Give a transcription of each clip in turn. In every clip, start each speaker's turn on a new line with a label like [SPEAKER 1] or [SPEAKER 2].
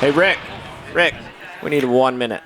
[SPEAKER 1] Hey, Rick, we need 1 minute.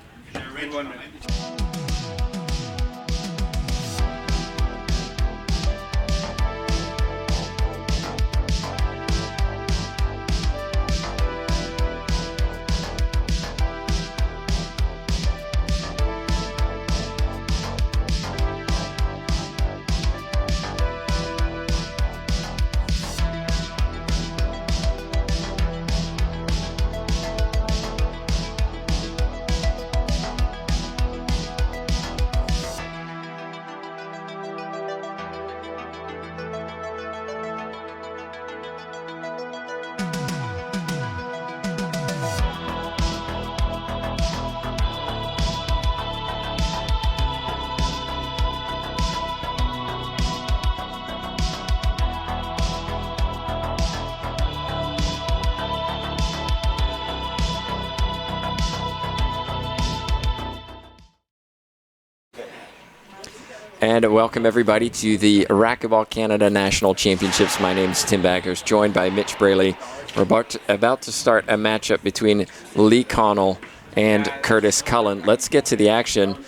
[SPEAKER 1] And welcome everybody to the Racquetball Canada National Championships. My name is Tim Baggers, joined by Mitch Braley. We're about to start a matchup between Lee Connell and Kurtis Cullen. Let's get to the action.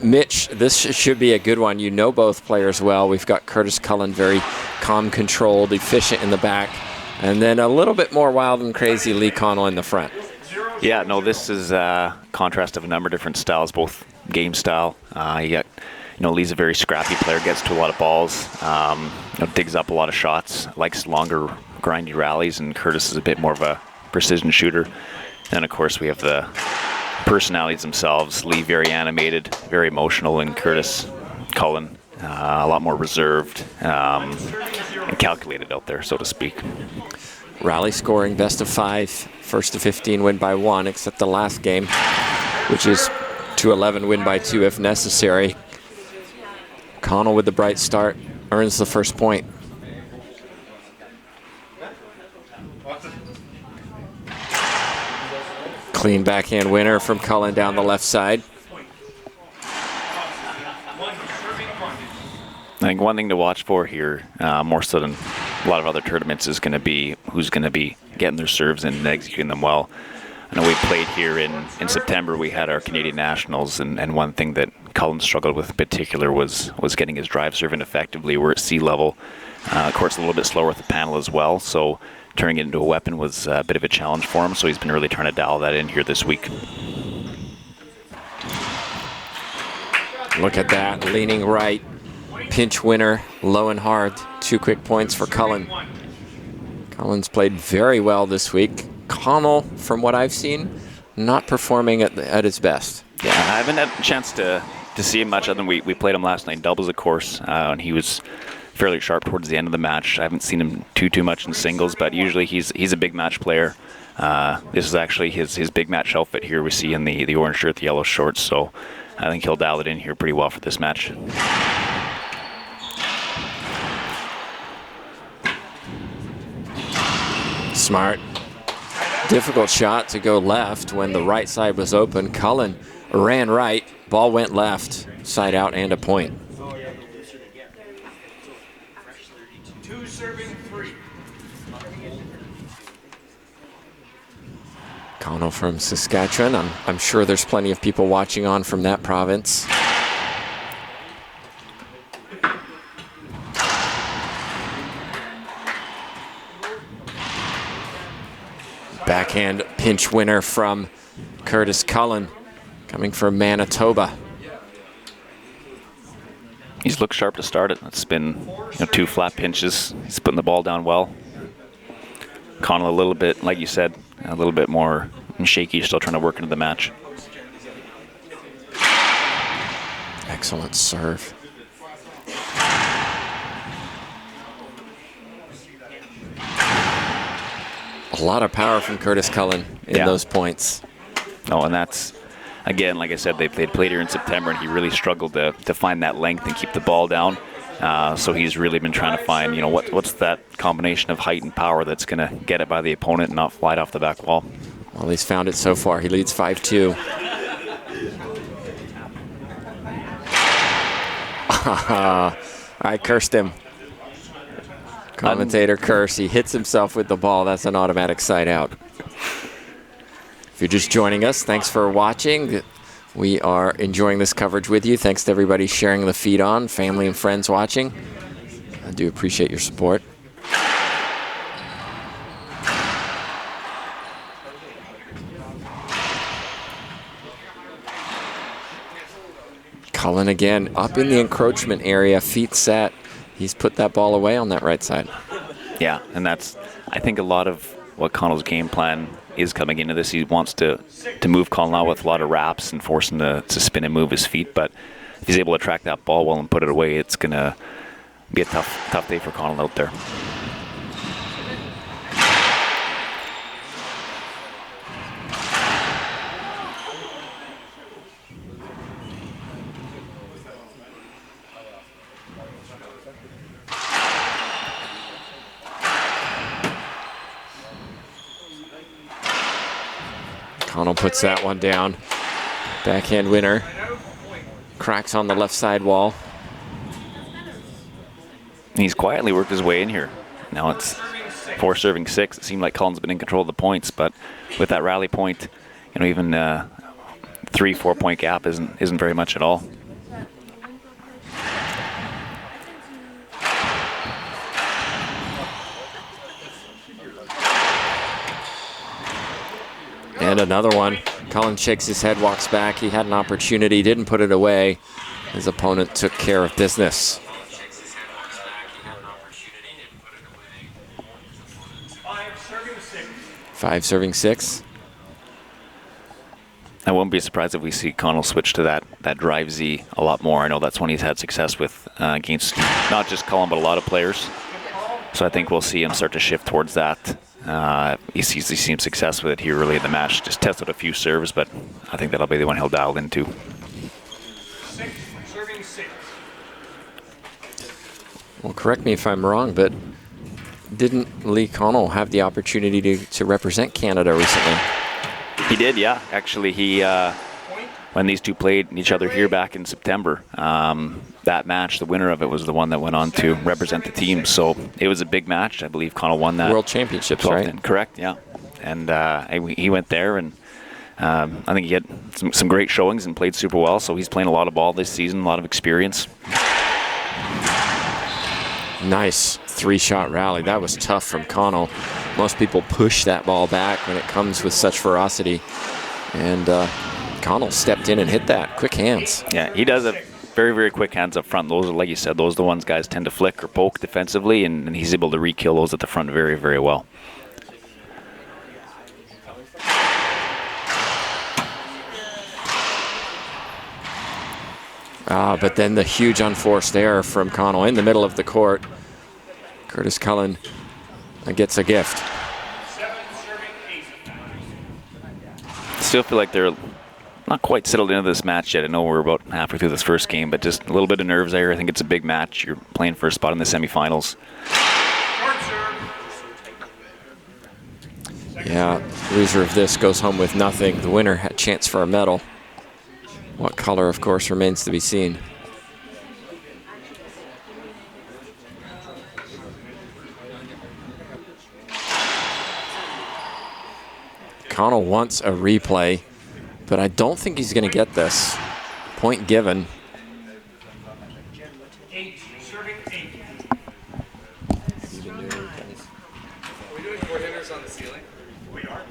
[SPEAKER 1] Mitch, this should be a good one. You know both players well. We've got Kurtis Cullen, very calm, controlled, efficient in the back, and then a little bit more wild and crazy Lee Connell in the front.
[SPEAKER 2] Yeah, no, this is a contrast of a number of different styles, both game style. Lee's a very scrappy player, gets to a lot of balls, digs up a lot of shots, likes longer, grindy rallies, and Kurtis is a bit more of a precision shooter. And of course, we have the personalities themselves. Lee very animated, very emotional, and Kurtis Cullen a lot more reserved and calculated out there, so to speak.
[SPEAKER 1] Rally scoring, best of 5, first to 15, win by 1, except the last game, which is to 11, win by 2 if necessary. Connell with the bright start earns the first point. Clean backhand winner from Cullen down the left side.
[SPEAKER 2] I think one thing to watch for here, more so than a lot of other tournaments, is going to be who's going to be getting their serves in and executing them well. I know we played here in September. We had our Canadian Nationals, and one thing that Cullen struggled with in particular was getting his drive serve in effectively. We're at sea level. Of course, a little bit slower with the panel as well, so turning it into a weapon was a bit of a challenge for him, so he's been really trying to dial that in here this week.
[SPEAKER 1] Look at that, leaning right, pinch winner, low and hard. 2 quick points for Cullen. Cullen's played very well this week. Connell, from what I've seen, not performing at his best.
[SPEAKER 2] Yeah, I haven't had a chance to see him much other than we played him last night in doubles, of course, and he was fairly sharp towards the end of the match. I haven't seen him too much in singles, but usually he's a big match player. This is actually his big match outfit here we see in the orange shirt, the yellow shorts, so I think he'll dial it in here pretty well for this match.
[SPEAKER 1] Smart. Difficult shot to go left when the right side was open. Cullen ran right, ball went left, side out and a point. Connell from Saskatchewan. I'm sure there's plenty of people watching on from that province. Backhand pinch winner from Kurtis Cullen, coming from Manitoba.
[SPEAKER 2] He's looked sharp to start it. It's been 2 flat pinches. He's putting the ball down well. Connell a little bit, like you said, a little bit more shaky, still trying to work into the match.
[SPEAKER 1] Excellent serve. A lot of power from Kurtis Cullen in those points.
[SPEAKER 2] Oh, and that's, again, like I said, they'd played here in September, and he really struggled to find that length and keep the ball down. So he's really been trying to find, what's that combination of height and power that's going to get it by the opponent and not fly it off the back wall.
[SPEAKER 1] Well, he's found it so far. He leads 5-2. I cursed him. Commentator curse. He hits himself with the ball. That's an automatic side out. If you're just joining us, thanks for watching. We are enjoying this coverage with you. Thanks to everybody sharing the feed on, family and friends watching. I do appreciate your support. Cullen again up in the encroachment area, feet set. He's put that ball away on that right side.
[SPEAKER 2] Yeah, and that's, I think, a lot of what Connell's game plan is coming into this. He wants to move Cullen out with a lot of wraps and force him to spin and move his feet. But if he's able to track that ball well and put it away, it's going to be a tough day for Connell out there.
[SPEAKER 1] Connell puts that one down. Backhand winner. Cracks on the left side wall.
[SPEAKER 2] He's quietly worked his way in here. Now it's 4 serving 6. It seemed like Cullen's been in control of the points, but with that rally point, even 3-4 point gap isn't very much at all.
[SPEAKER 1] And another one. Cullen shakes his head, walks back. He had an opportunity, didn't put it away. His opponent took care of business. 5 serving 6.
[SPEAKER 2] I won't be surprised if we see Connell switch to that drive Z a lot more. I know that's one he's had success with against not just Cullen, but a lot of players. So I think we'll see him start to shift towards that. He's seen success with it here early in the match. Just tested a few serves, but I think that'll be the one he'll dial into.
[SPEAKER 3] 6 serving 6.
[SPEAKER 1] Well, correct me if I'm wrong, but didn't Lee Connell have the opportunity to represent Canada recently?
[SPEAKER 2] He did, yeah. Actually, when these two played each other here back in September, that match, the winner of it was the one that went on to represent the team. So it was a big match. I believe Connell won that.
[SPEAKER 1] World Championships, right?
[SPEAKER 2] Correct, yeah. And he went there, and I think he had some great showings and played super well. So he's playing a lot of ball this season, a lot of experience. Nice
[SPEAKER 1] 3-shot rally. That was tough from Connell. Most people push that ball back when it comes with such ferocity. And Connell stepped in and hit that. Quick hands.
[SPEAKER 2] Yeah, he does have very, very quick hands up front. Those are, like you said, those are the ones guys tend to flick or poke defensively, and he's able to re-kill those at the front very, very well.
[SPEAKER 1] But then the huge unforced error from Connell in the middle of the court. Kurtis Cullen gets a gift.
[SPEAKER 3] 7 serving 8.
[SPEAKER 2] Still feel like they're not quite settled into this match yet. I know we're about halfway through this first game, but just a little bit of nerves there. I think it's a big match. You're playing for a spot in the semifinals.
[SPEAKER 1] Yeah, loser of this goes home with nothing. The winner had a chance for a medal. What color, of course, remains to be seen. Connell wants a replay, but I don't think he's going to get this. Point given.
[SPEAKER 3] 8 serving 8.
[SPEAKER 4] Are we doing court hitters on the ceiling?
[SPEAKER 3] We are.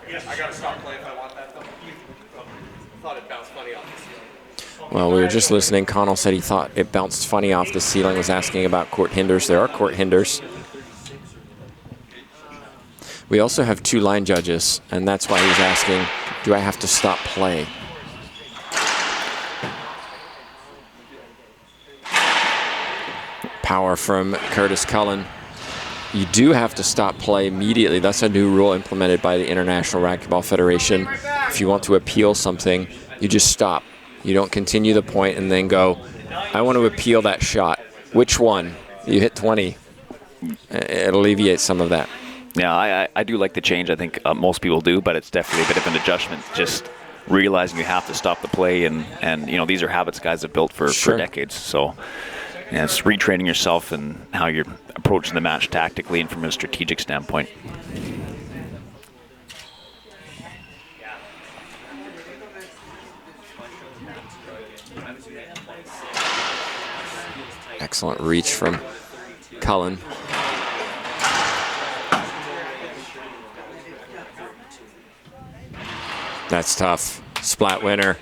[SPEAKER 4] Yes. I gotta stop playing if I want that though. I thought it bounced funny off the ceiling.
[SPEAKER 1] Well, we were just listening. Connell said he thought it bounced funny off the ceiling, was asking about court hinders. There are court hinders. We also have 2 line judges, and that's why he's asking, do I have to stop play? Power from Kurtis Cullen. You do have to stop play immediately. That's a new rule implemented by the International Racquetball Federation. If you want to appeal something, you just stop. You don't continue the point and then go, I want to appeal that shot. Which one? You hit 20. It alleviates some of that.
[SPEAKER 2] Yeah, I do like the change. I think most people do, but it's definitely a bit of an adjustment. Just realizing you have to stop the play, and you know, these are habits guys have built for decades. So yeah, it's retraining yourself and how you're approaching the match tactically and from a strategic standpoint.
[SPEAKER 1] excellent reach from Cullen. That's tough. Splat winner.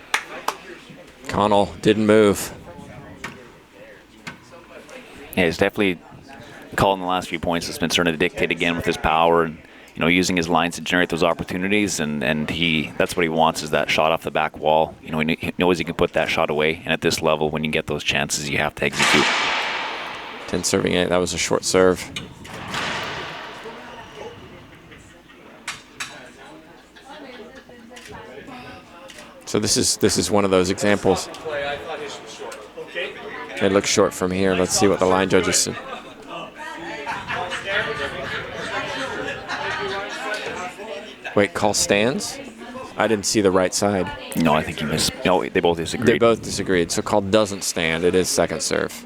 [SPEAKER 1] Connell didn't move.
[SPEAKER 2] Yeah, he's definitely calling the last few points. It's been starting to dictate again with his power and, you know, using his lines to generate those opportunities. And that's what he wants, is that shot off the back wall. You know, he knows he can put that shot away. And at this level, when you get those chances, you have to execute.
[SPEAKER 1] 10 serving 8. That was a short serve. So this is one of those examples. It looks short from here. Let's see what the line judges say. Wait, call stands? I didn't see the right side.
[SPEAKER 2] No, I think he missed. No, they both disagreed.
[SPEAKER 1] They both disagreed. So call doesn't stand. It is second serve.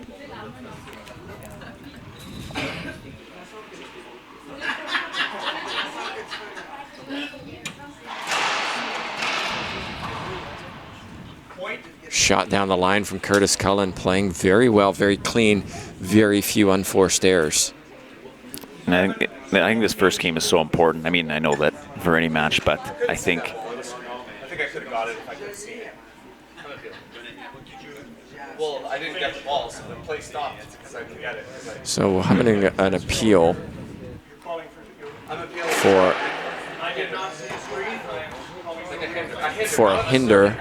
[SPEAKER 1] Shot down the line from Kurtis Cullen, playing very well, very clean, very few unforced errors.
[SPEAKER 2] And I think this first game is so important. I mean, I know that for any match, but I think
[SPEAKER 4] I could have got it if I could have seen it. Well, I didn't get the ball, so the play stopped because I didn't get it.
[SPEAKER 1] So having an appeal for a hinder.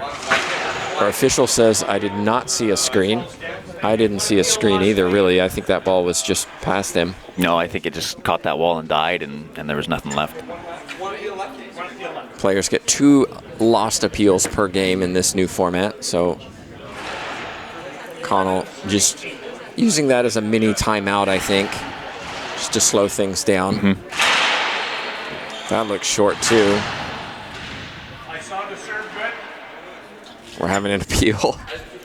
[SPEAKER 1] Our official says I did not see a screen. I didn't see a screen either, really. I think that ball was just past him.
[SPEAKER 2] No, I think it just caught that wall and died, and there was nothing left.
[SPEAKER 1] Players get 2 lost appeals per game in this new format, so Connell just using that as a mini timeout, I think, just to slow things down. That looks short, too.
[SPEAKER 3] I saw the serve good.
[SPEAKER 1] We're having an appeal.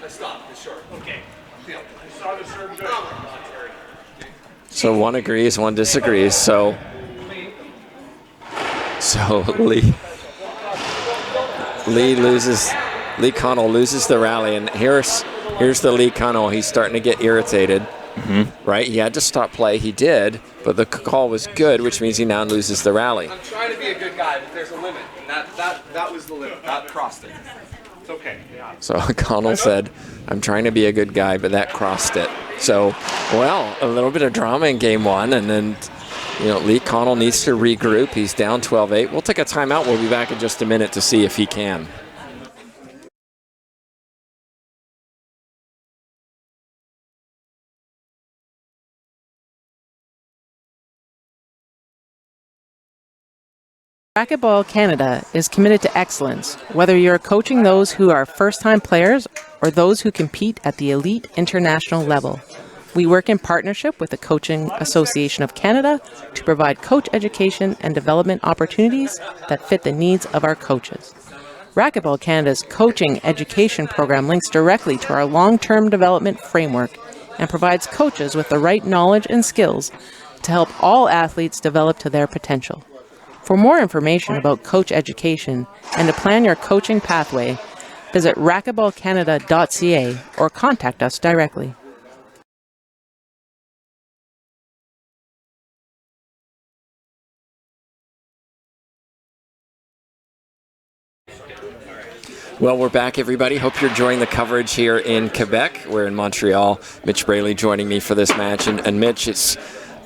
[SPEAKER 4] I stopped. It's short.
[SPEAKER 3] Okay. I saw the serve good.
[SPEAKER 1] So one agrees, one disagrees. So Lee Connell loses the rally, and here's the Lee Connell. He's starting to get irritated. Right? He had to stop play. He did, but the call was good, which means he now loses the rally.
[SPEAKER 4] I'm trying to be a good guy, but there's a limit, and that was the limit. That crossed it.
[SPEAKER 3] It's okay. Yeah.
[SPEAKER 1] So Connell said, I'm trying to be a good guy, but that crossed it. So, well, a little bit of drama in game 1, and then, you know, Lee Connell needs to regroup. He's down 12-8. We'll take a timeout. We'll be back in just a minute to see if he can.
[SPEAKER 5] Racquetball Canada is committed to excellence, whether you're coaching those who are first-time players or those who compete at the elite international level. We work in partnership with the Coaching Association of Canada to provide coach education and development opportunities that fit the needs of our coaches. Racquetball Canada's coaching education program links directly to our long-term development framework and provides coaches with the right knowledge and skills to help all athletes develop to their potential. For more information about coach education and to plan your coaching pathway, visit racquetballcanada.ca or contact us directly.
[SPEAKER 1] Well, we're back, everybody. Hope you're enjoying the coverage here in Quebec. We're in Montreal. Mitch Braley joining me for this match. And Mitch,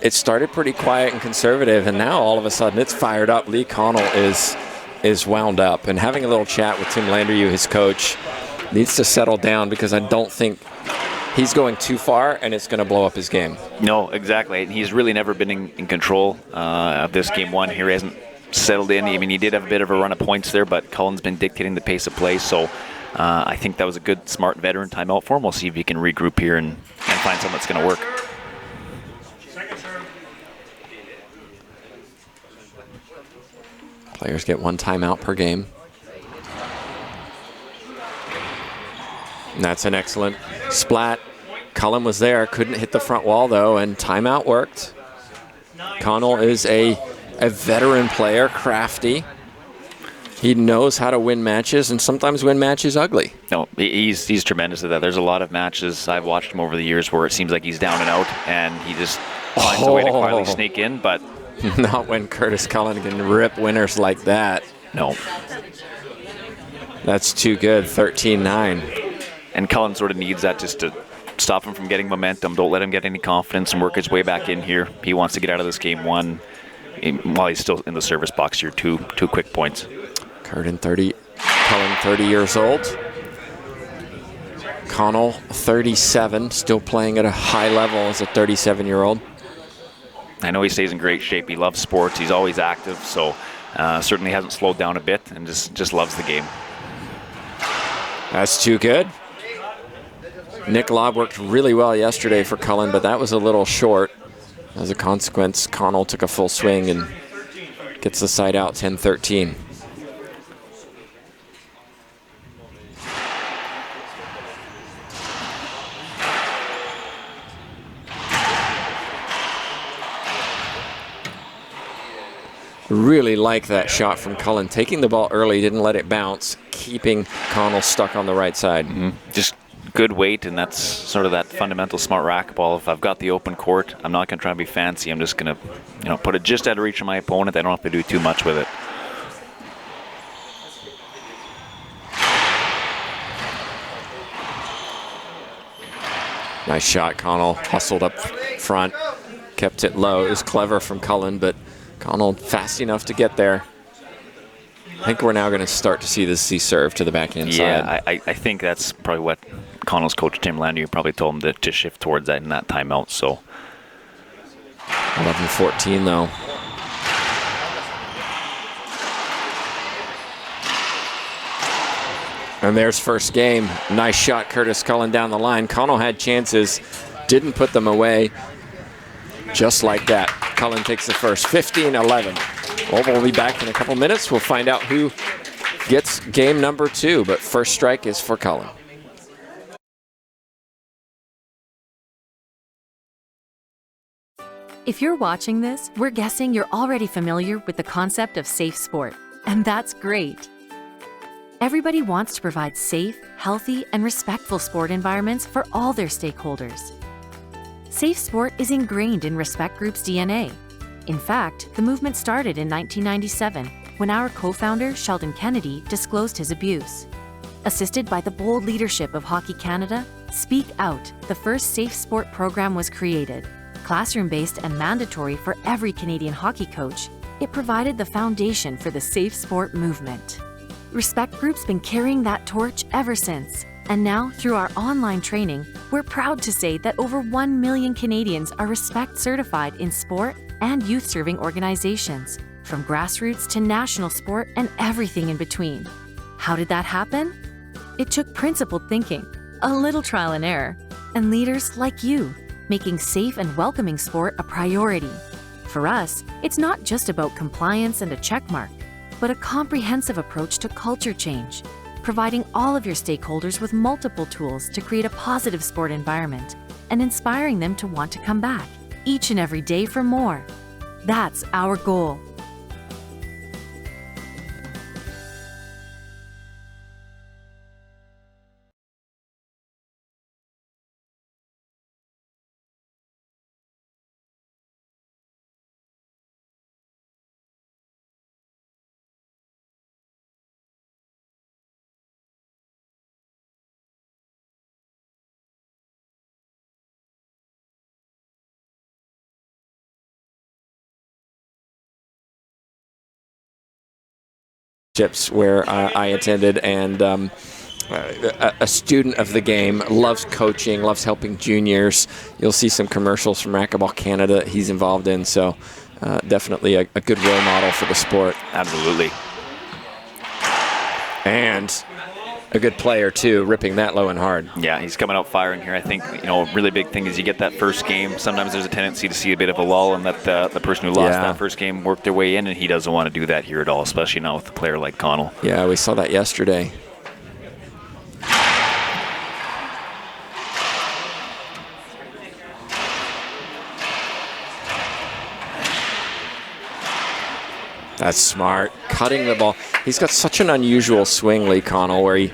[SPEAKER 1] it started pretty quiet and conservative, and now all of a sudden it's fired up. Lee Connell is wound up, and having a little chat with Tim Landernew, his coach, needs to settle down because I don't think he's going too far and it's going to blow up his game.
[SPEAKER 2] No, exactly. He's really never been in control of this game 1 here. He hasn't settled in. I mean, he did have a bit of a run of points there, but Cullen's been dictating the pace of play, so I think that was a good, smart veteran timeout for him. We'll see if he can regroup here and find something that's going to work.
[SPEAKER 3] Second serve.
[SPEAKER 1] Players get 1 timeout per game. And that's an excellent splat. Cullen was there, couldn't hit the front wall though, and timeout worked. Connell is a veteran player, crafty. He knows how to win matches and sometimes win matches ugly.
[SPEAKER 2] No, he's tremendous at that. There's a lot of matches I've watched him over the years where it seems like he's down and out, and he just finds a way to quietly sneak in, but...
[SPEAKER 1] Not when Kurtis Cullen can rip winners like that.
[SPEAKER 2] No.
[SPEAKER 1] That's too good, 13-9.
[SPEAKER 2] And Cullen sort of needs that just to stop him from getting momentum. Don't let him get any confidence and work his way back in here. He wants to get out of this game one while he's still in the service box here. Two quick points.
[SPEAKER 1] Cullen 30 years old. Connell 37, still playing at a high level as a 37-year-old.
[SPEAKER 2] I know he stays in great shape. He loves sports. He's always active, so certainly hasn't slowed down a bit and just loves the game.
[SPEAKER 1] That's too good. Nick Lobb worked really well yesterday for Cullen, but that was a little short. As a consequence, Connell took a full swing and gets the side out, 10-13. Really like that shot from Cullen. Taking the ball early, didn't let it bounce, keeping Connell stuck on the right side.
[SPEAKER 2] Just good weight, and that's sort of that fundamental smart racquetball. If I've got the open court, I'm not going to try to be fancy. I'm just going to, put it just out of reach of my opponent. I don't have to do too much with it.
[SPEAKER 1] Nice shot, Connell. Hustled up front, kept it low. It was clever from Cullen, but Connell fast enough to get there. I think we're now going to start to see the C serve to the backhand side.
[SPEAKER 2] Yeah, I think that's probably what Connell's coach, Tim Landry, probably told him to shift towards that in that timeout. So
[SPEAKER 1] 11-14 though. And there's first game. Nice shot, Kurtis Cullen down the line. Connell had chances, didn't put them away. Just like that, Cullen takes the first, 15-11. Well, we'll be back in a couple minutes. We'll find out who gets game number 2, but first strike is for Cullen.
[SPEAKER 6] If you're watching this, we're guessing you're already familiar with the concept of safe sport, and that's great. Everybody wants to provide safe, healthy, and respectful sport environments for all their stakeholders. Safe sport is ingrained in Respect Group's DNA. In fact, the movement started in 1997 when our co-founder, Sheldon Kennedy, disclosed his abuse. Assisted by the bold leadership of Hockey Canada, Speak Out, the first safe sport program was created. Classroom-based and mandatory for every Canadian hockey coach, it provided the foundation for the safe sport movement. Respect Group's been carrying that torch ever since. And now, through our online training, we're proud to say that over 1 million Canadians are Respect certified in sport and youth-serving organizations, from grassroots to national sport and everything in between. How did that happen? It took principled thinking, a little trial and error, and leaders like you, making safe and welcoming sport a priority. For us, it's not just about compliance and a checkmark, but a comprehensive approach to culture change, providing all of your stakeholders with multiple tools to create a positive sport environment and inspiring them to want to come back each and every day for more. That's our goal.
[SPEAKER 1] Where I attended, and a student of the game, loves coaching, loves helping juniors. You'll see some commercials from Racquetball Canada that he's involved in, so definitely a good role model for the sport.
[SPEAKER 2] Absolutely.
[SPEAKER 1] And a good player too, ripping that low and hard.
[SPEAKER 2] Yeah, he's coming out firing here. I think, a really big thing is you get that first game. Sometimes there's a tendency to see a bit of a lull and let the person who lost that first game work their way in, and he doesn't want to do that here at all, especially now with a player like Connell.
[SPEAKER 1] Yeah, we saw that yesterday. That's smart. Cutting the ball. He's got such an unusual swing, Lee Connell, where he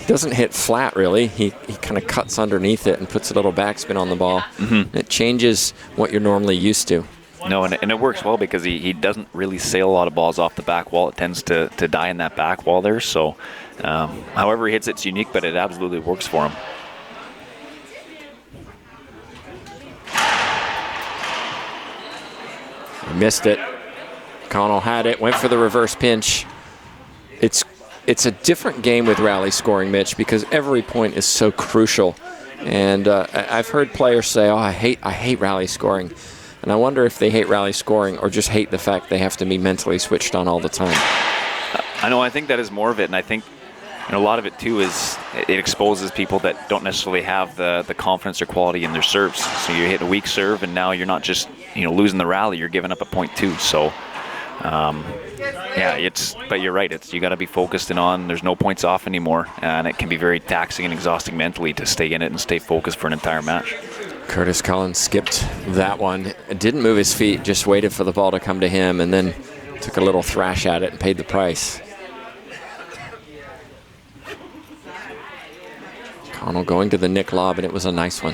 [SPEAKER 1] doesn't hit flat, really. He kind of cuts underneath it and puts a little backspin on the ball. It changes what you're normally used to.
[SPEAKER 2] No, and it works well because he doesn't really sail a lot of balls off the back wall. It tends to die in that back wall there. So however he hits it's unique, but it absolutely works for him.
[SPEAKER 1] He missed it. Connell had it, went for the reverse pinch. It's a different game with rally scoring, Mitch, because every point is so crucial. And I've heard players say, "Oh, I hate rally scoring," and I wonder if they hate rally scoring or just hate the fact they have to be mentally switched on all the time.
[SPEAKER 2] I know. I think that is more of it, and I think a lot of it too is it exposes people that don't necessarily have the confidence or quality in their serves. So you hit a weak serve, and now you're not just losing the rally; you're giving up a point too. So. Yeah, but you're right. You got to be focused and on. There's no points off anymore, and it can be very taxing and exhausting mentally to stay in it and stay focused for an entire match.
[SPEAKER 1] Kurtis Cullen skipped that one. Didn't move his feet, just waited for the ball to come to him, and then took a little thrash at it and paid the price. Connell going to the nick lob, and it was a nice one.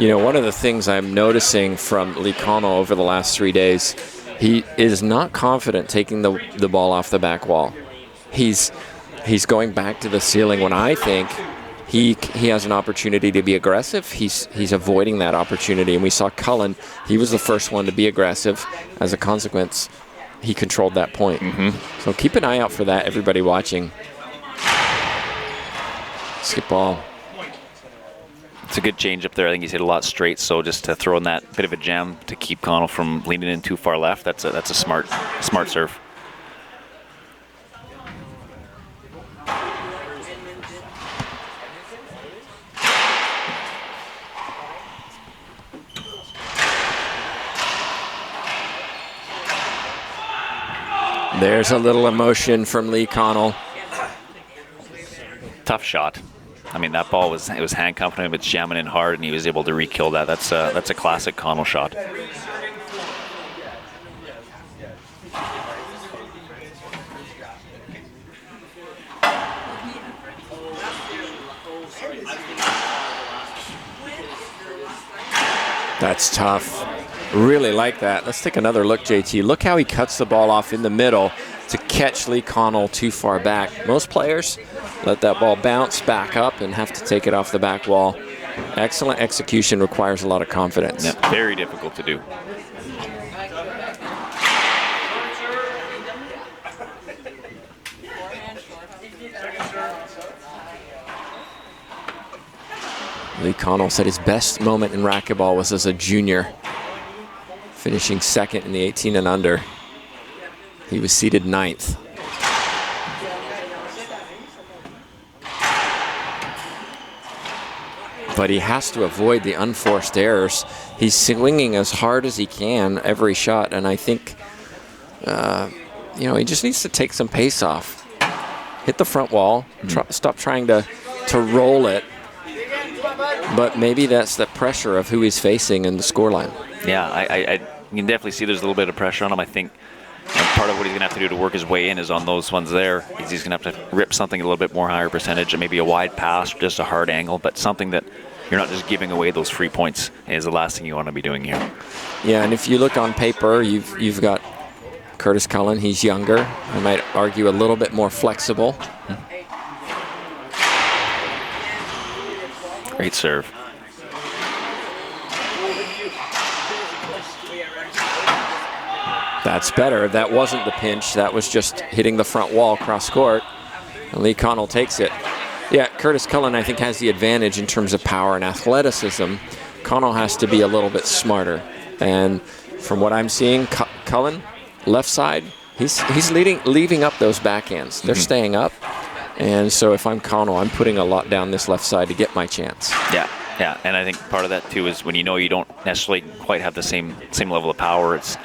[SPEAKER 1] One of the things I'm noticing from Lee Connell over the last 3 days, he is not confident taking the ball off the back wall. He's going back to the ceiling when I think he has an opportunity to be aggressive. He's avoiding that opportunity, and we saw Cullen. He was the first one to be aggressive. As a consequence, he controlled that point. So keep an eye out for that, everybody watching. Skip ball.
[SPEAKER 2] It's a good change up there. I think he's hit a lot straight, so just to throw in that bit of a jam to keep Connell from leaning in too far left, that's a smart serve.
[SPEAKER 1] There's a little emotion from Lee Connell.
[SPEAKER 2] Tough shot. I mean, that ball was handcuffing him. It's jamming in hard, and he was able to re-kill that. That's a classic Connell shot.
[SPEAKER 1] That's tough. Really like that. Let's take another look, JT. Look how he cuts the ball off in the middle to catch Lee Connell too far back. Most players let that ball bounce back up and have to take it off the back wall. Excellent execution requires a lot of confidence.
[SPEAKER 2] Yeah, very difficult to do.
[SPEAKER 1] Lee Connell said his best moment in racquetball was as a junior, finishing second in the 18 and under. He was seeded 9th. But he has to avoid the unforced errors. He's swinging as hard as he can every shot, and I think, he just needs to take some pace off. Hit the front wall, stop trying to roll it, but maybe that's the pressure of who he's facing in the scoreline.
[SPEAKER 2] Yeah, I you can definitely see there's a little bit of pressure on him. I think part of what he's going to have to do to work his way in is on those ones there. He's going to have to rip something a little bit more higher percentage, and maybe a wide pass, just a hard angle, but something that you're not just giving away those free points is the last thing you want to be doing here.
[SPEAKER 1] Yeah, and if you look on paper, you've got Kurtis Cullen. He's younger. I might argue a little bit more flexible.
[SPEAKER 2] Great serve.
[SPEAKER 1] That's better. That wasn't the pinch. That was just hitting the front wall cross court. And Lee Connell takes it. Yeah, Kurtis Cullen, I think, has the advantage in terms of power and athleticism. Connell has to be a little bit smarter. And from what I'm seeing, Cullen, left side, he's leaving up those backhands. They're staying up. And so if I'm Connell, I'm putting a lot down this left side to get my chance.
[SPEAKER 2] Yeah, and I think part of that too is when you don't necessarily quite have the same level of power, it's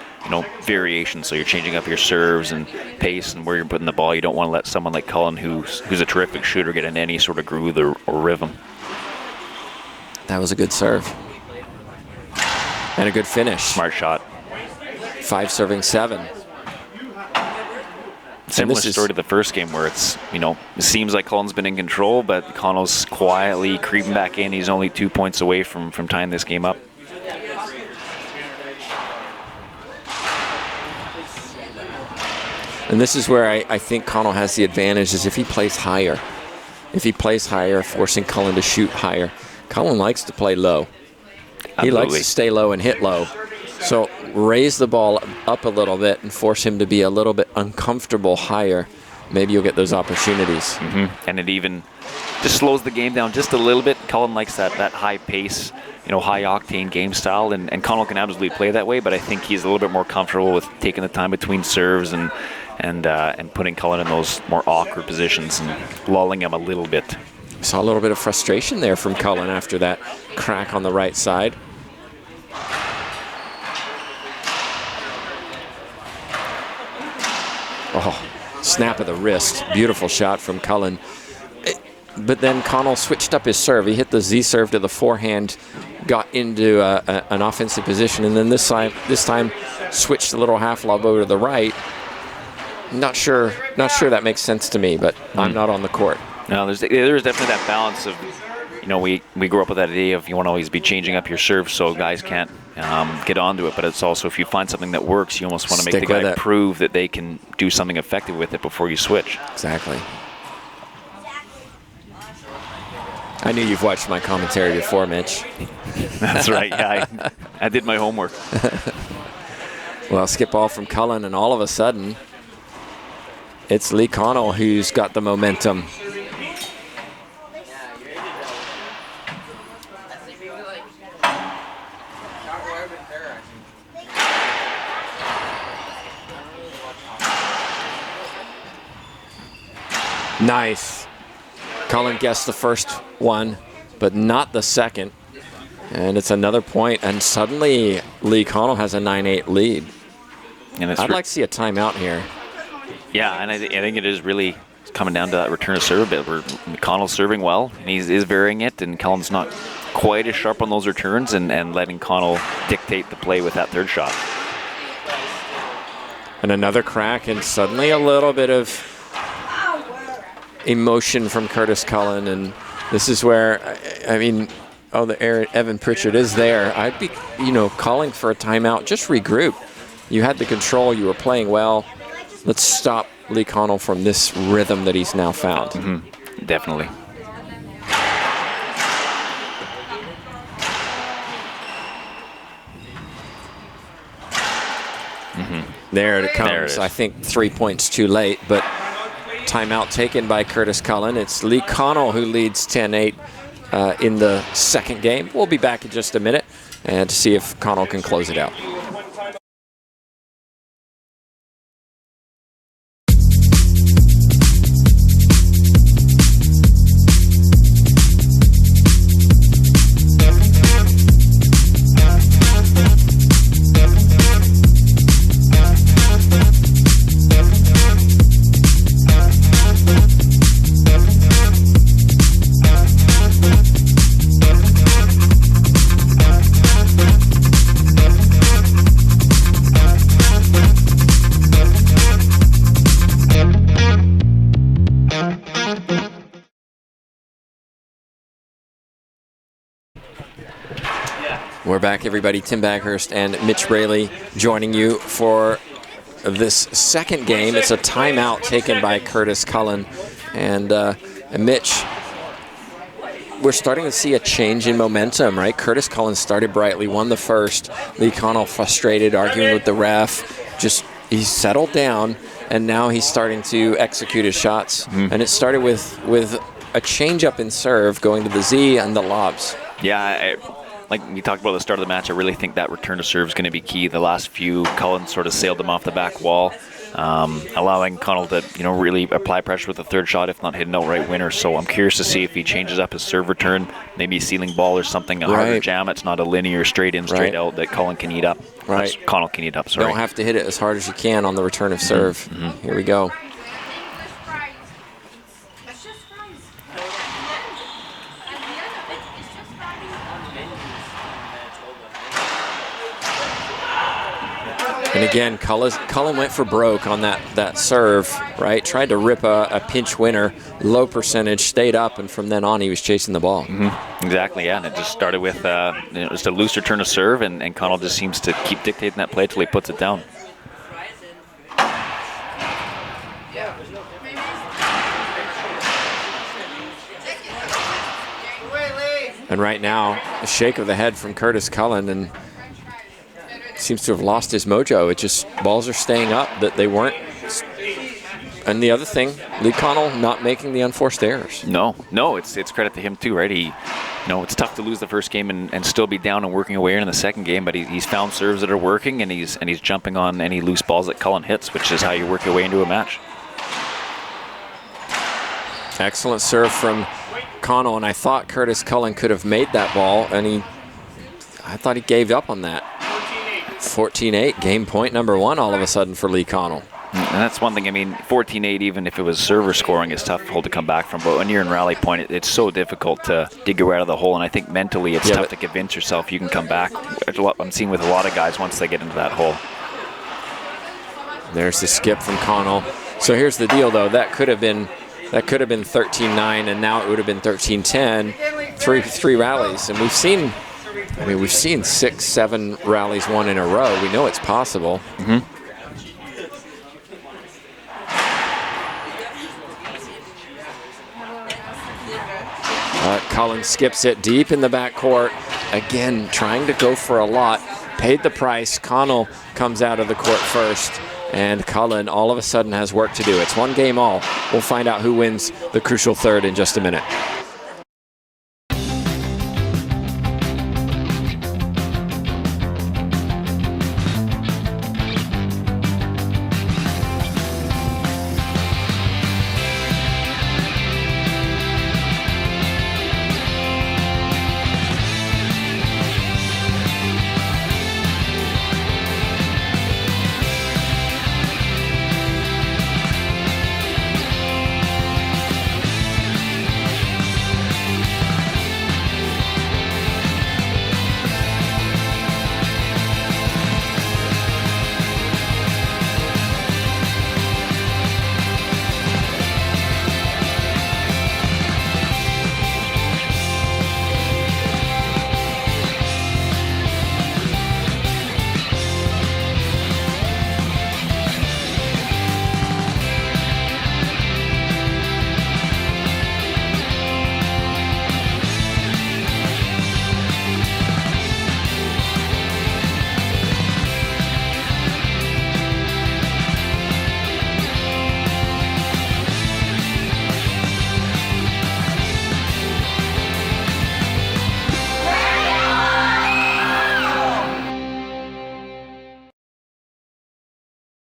[SPEAKER 2] variation. So you're changing up your serves and pace and where you're putting the ball. You don't want to let someone like Cullen, who's a terrific shooter, get in any sort of groove or rhythm.
[SPEAKER 1] That was a good serve. And a good finish.
[SPEAKER 2] Smart shot.
[SPEAKER 1] 5 serving 7.
[SPEAKER 2] Similar story to the first game where it's, it seems like Cullen's been in control, but Connell's quietly creeping back in. He's only 2 points away from tying this game up.
[SPEAKER 1] And this is where I think Connell has the advantage, is if he plays higher. If he plays higher, forcing Cullen to shoot higher. Cullen likes to play low. He likes to stay low and hit low. So raise the ball up a little bit and force him to be a little bit uncomfortable higher. Maybe you'll get those opportunities.
[SPEAKER 2] And it even just slows the game down just a little bit. Cullen likes that high pace, high octane game style, and Connell can absolutely play that way, but I think he's a little bit more comfortable with taking the time between serves and putting Cullen in those more awkward positions and lulling him a little bit.
[SPEAKER 1] Saw a little bit of frustration there from Cullen after that crack on the right side. Oh, snap of the wrist. Beautiful shot from Cullen. But then Connell switched up his serve. He hit the Z serve to the forehand, got into an offensive position, and then this time switched a little half lob over to the right. Not sure that makes sense to me, but I'm not on the court.
[SPEAKER 2] No, there's definitely that balance of, we grew up with that idea of you want to always be changing up your serve so guys can't get onto it, but it's also if you find something that works, you almost want to make the guy prove that they can do something effective with it before you switch.
[SPEAKER 1] Exactly. I knew you've watched my commentary before, Mitch.
[SPEAKER 2] That's right, yeah, I did my homework.
[SPEAKER 1] Well, skip ball from Cullen, and all of a sudden, it's Lee Connell who's got the momentum. Nice. Cullen guessed the first one, but not the second. And it's another point, and suddenly Lee Connell has a 9-8 lead. And I'd like to see a timeout here.
[SPEAKER 2] Yeah, and I think it is really coming down to that return of serve a bit where Connell's serving well, and he's varying it, and Cullen's not quite as sharp on those returns and letting Connell dictate the play with that third shot.
[SPEAKER 1] And another crack, and suddenly a little bit of emotion from Kurtis Cullen, and this is where, Evan Pritchard is there. I'd be, calling for a timeout. Just regroup. You had the control. You were playing well. Let's stop Lee Connell from this rhythm that he's now found.
[SPEAKER 2] Definitely.
[SPEAKER 1] There it comes.
[SPEAKER 2] There it is.
[SPEAKER 1] I think 3 points too late, but timeout taken by Kurtis Cullen. It's Lee Connell who leads 10-8 in the second game. We'll be back in just a minute and to see if Connell can close it out. We're back, everybody. Tim Baghurst and Mitch Braley joining you for this second game. It's a timeout taken by Kurtis Cullen. And Mitch, we're starting to see a change in momentum, right? Kurtis Cullen started brightly, won the first. Lee Connell frustrated, arguing with the ref. He settled down, and now he's starting to execute his shots. And it started with a change up in serve, going to the Z and the lobs.
[SPEAKER 2] Yeah, like we talked about at the start of the match, I really think that return to serve is going to be key. The last few, Cullen sort of sailed them off the back wall. allowing Connell to really apply pressure with the third shot, if not hit an outright winner. So I'm curious to see if he changes up his serve return, maybe a ceiling ball or something, a harder jam. It's not a linear straight in, straight out that Cullen can eat up. Connell can eat up. Sorry.
[SPEAKER 1] Don't have to hit it as hard as you can on the return of serve. Here we go. And again, Cullen went for broke on that serve, right? Tried to rip a pinch winner, low percentage, stayed up, and from then on he was chasing the ball.
[SPEAKER 2] Exactly, yeah. And it just started with just a looser turn of serve, and Connell just seems to keep dictating that play till he puts it down.
[SPEAKER 1] And right now, a shake of the head from Kurtis Cullen, and seems to have lost his mojo. It just, balls are staying up that they weren't. And the other thing, Lee Connell not making the unforced errors.
[SPEAKER 2] No, it's credit to him too, right? It's tough to lose the first game and still be down and working away in the second game, but he's found serves that are working, and he's jumping on any loose balls that Cullen hits, which is how you work your way into a match.
[SPEAKER 1] Excellent serve from Connell, and I thought Kurtis Cullen could have made that ball, and I thought he gave up on that. 14-8, game point number 1 all of a sudden for Lee Connell.
[SPEAKER 2] And that's one thing. 14-8, even if it was server scoring, it's tough to come back from. But when you're in rally point, it's so difficult to dig your way out of the hole. And I think mentally it's tough to convince yourself you can come back. I'm seeing with a lot of guys once they get into that hole.
[SPEAKER 1] There's the skip from Connell. So here's the deal, though. That could have been 13-9, and now it would have been 13-10. Three rallies, and we've seen 6-7 rallies won in a row. We know it's possible. Cullen skips it deep in the backcourt. Again, trying to go for a lot. Paid the price. Connell comes out of the court first. And Cullen all of a sudden has work to do. It's one game all. We'll find out who wins the crucial third in just a minute.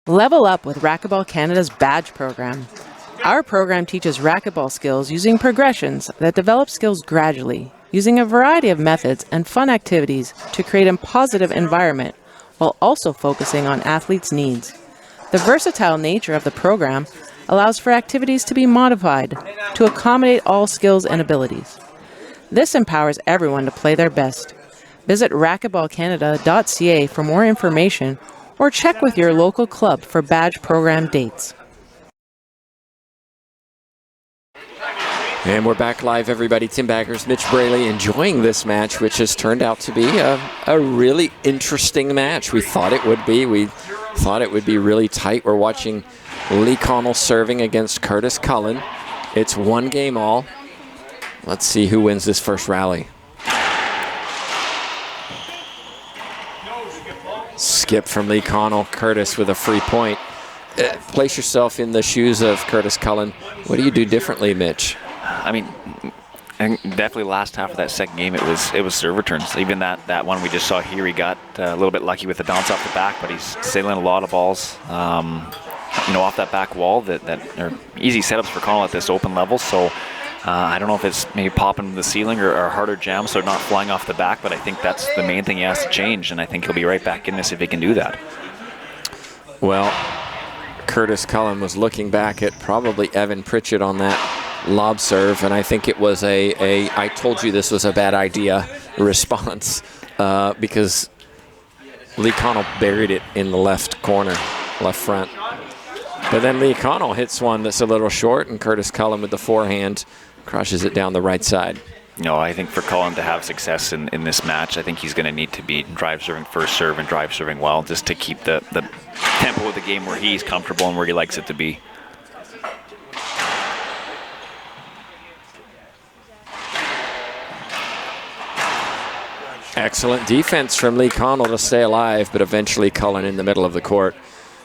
[SPEAKER 5] Level up with Racquetball Canada's badge program. Our program teaches racquetball skills using progressions that develop skills gradually, using a variety of methods and fun activities to create a positive environment while also focusing on athletes' needs. The versatile nature of the program allows for activities to be modified to accommodate all skills and abilities. This empowers everyone to play their best. Visit racquetballcanada.ca for more information or check with your local club for badge program dates.
[SPEAKER 1] And we're back live, everybody. Tim Baggers, Mitch Braley, enjoying this match, which has turned out to be a really interesting match. We thought it would be. We thought it would be really tight. We're watching Lee Connell serving against Kurtis Cullen. It's one game all. Let's see who wins this first rally. Skip from Lee Connell. Kurtis with a free point. Place yourself in the shoes of Kurtis Cullen. What do you do differently, Mitch?
[SPEAKER 2] And definitely last half of that second game, it was serve returns. Even that one we just saw here, he got a little bit lucky with the bounce off the back, but he's sailing a lot of balls. off that back wall that are easy setups for Connell at this open level. So I don't know if it's maybe popping the ceiling or harder jams, so not flying off the back, but I think that's the main thing he has to change, and I think he'll be right back in this if he can do that.
[SPEAKER 1] Well, Kurtis Cullen was looking back at probably Evan Pritchett on that lob serve, and I think it was a I told you this was a bad idea response because Lee Connell buried it in the left corner, left front. But then Lee Connell hits one that's a little short, and Kurtis Cullen with the forehand crushes it down the right side.
[SPEAKER 2] I think for Cullen to have success in this match, I think he's going to need to be drive serving first serve and drive serving well, just to keep the tempo of the game where he's comfortable and where he likes it to be.
[SPEAKER 1] Excellent defense from Lee Connell to stay alive, but eventually Cullen in the middle of the court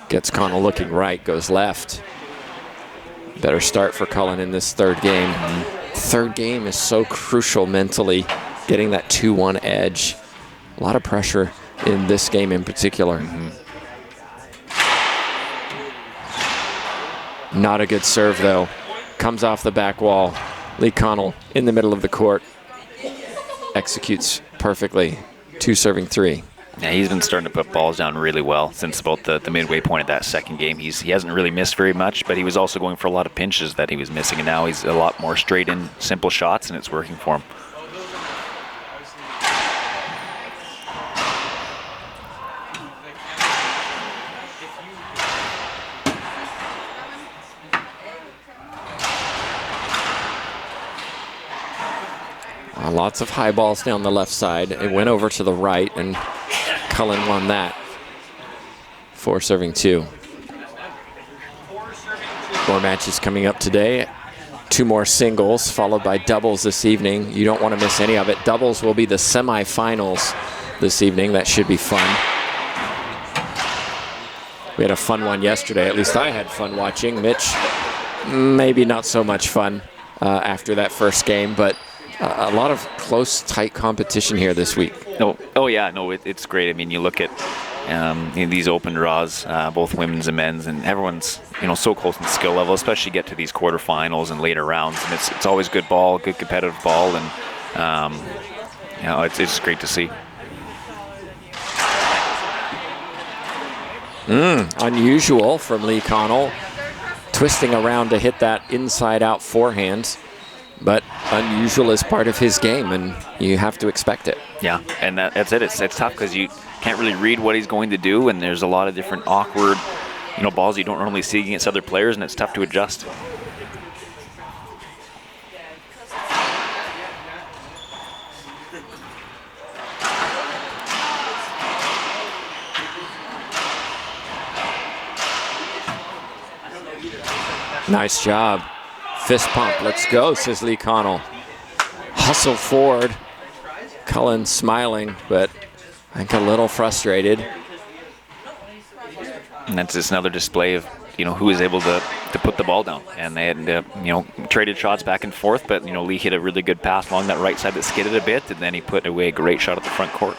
[SPEAKER 1] gets Connell looking right, goes left. Better start for Cullen in this third game. Third game is so crucial mentally, getting that 2-1 edge. A lot of pressure in this game in particular. Not a good serve though. Comes off the back wall. Lee Connell in the middle of the court. Executes perfectly. 2 serving 3.
[SPEAKER 2] Yeah, he's been starting to put balls down really well since about the midway point of that second game. He hasn't really missed very much, but he was also going for a lot of pinches that he was missing, and now he's a lot more straight in, simple shots, and it's working for him.
[SPEAKER 1] Lots of high balls down the left side. It went over to the right, and Cullen won that. 4 serving 2. More matches coming up today. 2 more singles, followed by doubles this evening. You don't want to miss any of it. Doubles will be the semifinals this evening. That should be fun. We had a fun one yesterday. At least I had fun watching. Mitch, maybe not so much fun after that first game, but a lot of close, tight competition here this week.
[SPEAKER 2] It's great. I mean, you look at these open draws, both women's and men's, and everyone's so close in skill level, especially get to these quarterfinals and later rounds. And it's always good ball, good competitive ball, and it's great to see.
[SPEAKER 1] Unusual from Lee Connell, twisting around to hit that inside-out forehand. But unusual is part of his game, and you have to expect it.
[SPEAKER 2] Yeah, and that's it. It's tough because you can't really read what he's going to do, and there's a lot of different awkward, balls you don't normally see against other players, and it's tough to adjust.
[SPEAKER 1] Nice job. Fist pump, let's go, says Lee Connell. Hustle forward. Cullen smiling, but I think a little frustrated.
[SPEAKER 2] And that's just another display of, who is able to put the ball down. And they had, traded shots back and forth, but, Lee hit a really good pass along that right side that skidded a bit, and then he put away a great shot at the front court.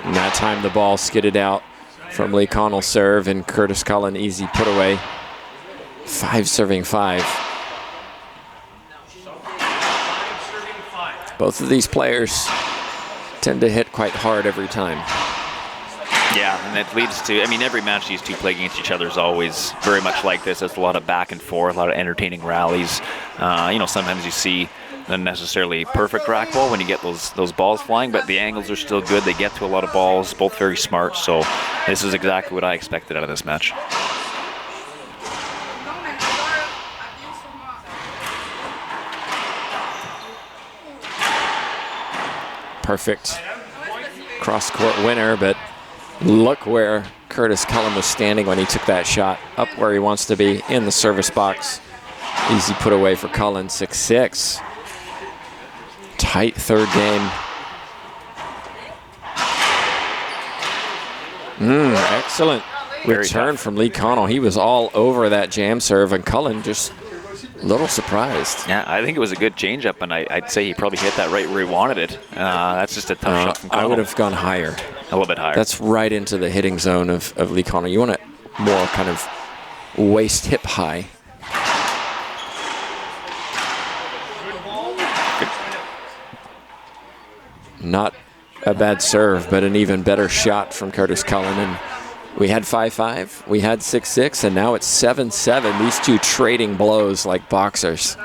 [SPEAKER 1] And that time the ball skidded out from Lee Connell's serve, and Kurtis Cullen easy put away. 5 serving 5. Both of these players tend to hit quite hard every time.
[SPEAKER 2] Yeah, and it leads to, every match these two play against each other is always very much like this. There's a lot of back and forth, a lot of entertaining rallies. Sometimes you see not necessarily perfect racquetball when you get those balls flying, but the angles are still good. They get to a lot of balls, both very smart. So this is exactly what I expected out of this match.
[SPEAKER 1] Perfect cross-court winner, but look where Kurtis Cullen was standing when he took that shot. Up where he wants to be, in the service box. Easy put away for Cullen, 6-6. Tight third game. Excellent return from Lee Connell. He was all over that jam serve, and Cullen just a little surprised.
[SPEAKER 2] Yeah, I think it was a good changeup, and I'd say he probably hit that right where he wanted it. That's just a tough shot from Connell.
[SPEAKER 1] I would have gone higher.
[SPEAKER 2] a little bit higher.
[SPEAKER 1] That's right into the hitting zone of Lee Connell. You want it more kind of waist hip high. Not a bad serve, but an even better shot from Kurtis Cullen. And we had 5-5, we had 6-6, and now it's 7-7. These two trading blows like boxers.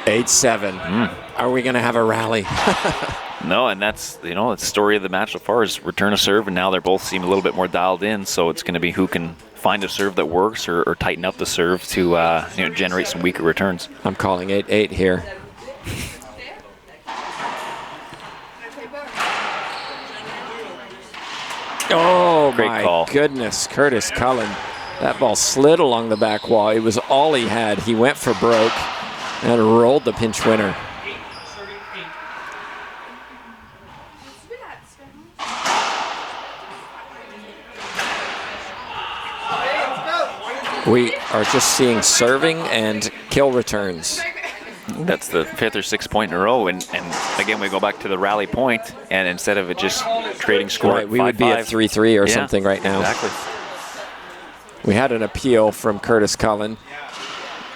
[SPEAKER 1] 8-7. Are we going to have a rally?
[SPEAKER 2] No, and that's, the story of the match so far is return a serve, and now they're both seem a little bit more dialed in, so it's going to be who can find a serve that works or tighten up the serve to generate some weaker returns.
[SPEAKER 1] I'm calling 8-8 here. Oh,
[SPEAKER 2] Great
[SPEAKER 1] my
[SPEAKER 2] call.
[SPEAKER 1] goodness, Kurtis Cullen. That ball slid along the back wall. It was all he had. He went for broke and rolled the pinch winner. We are just seeing serving and kill returns.
[SPEAKER 2] That's the 5th or 6th point in a row, and again we go back to the rally point, and instead of it just trading score,
[SPEAKER 1] Right, we would be at 3-3 or something right now.
[SPEAKER 2] Exactly.
[SPEAKER 1] We had an appeal from Kurtis Cullen.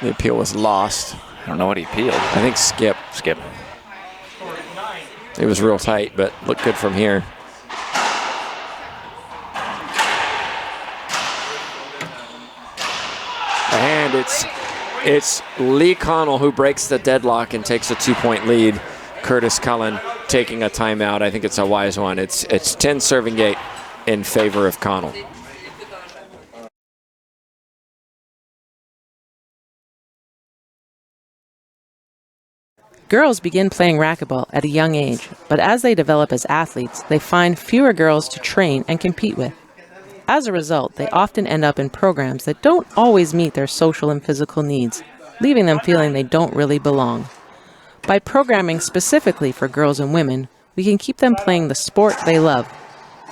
[SPEAKER 1] The appeal was lost.
[SPEAKER 2] I don't know what he appealed.
[SPEAKER 1] I think skip.
[SPEAKER 2] Skip.
[SPEAKER 1] It was real tight, but looked good from here. And it's Lee Connell who breaks the deadlock and takes a 2-point lead. Kurtis Cullen taking a timeout. I think it's a wise one. It's 10 serving 8 in favor of Connell.
[SPEAKER 5] Girls begin playing racquetball at a young age, but as they develop as athletes, they find fewer girls to train and compete with. As a result, they often end up in programs that don't always meet their social and physical needs, leaving them feeling they don't really belong. By programming specifically for girls and women, we can keep them playing the sport they love.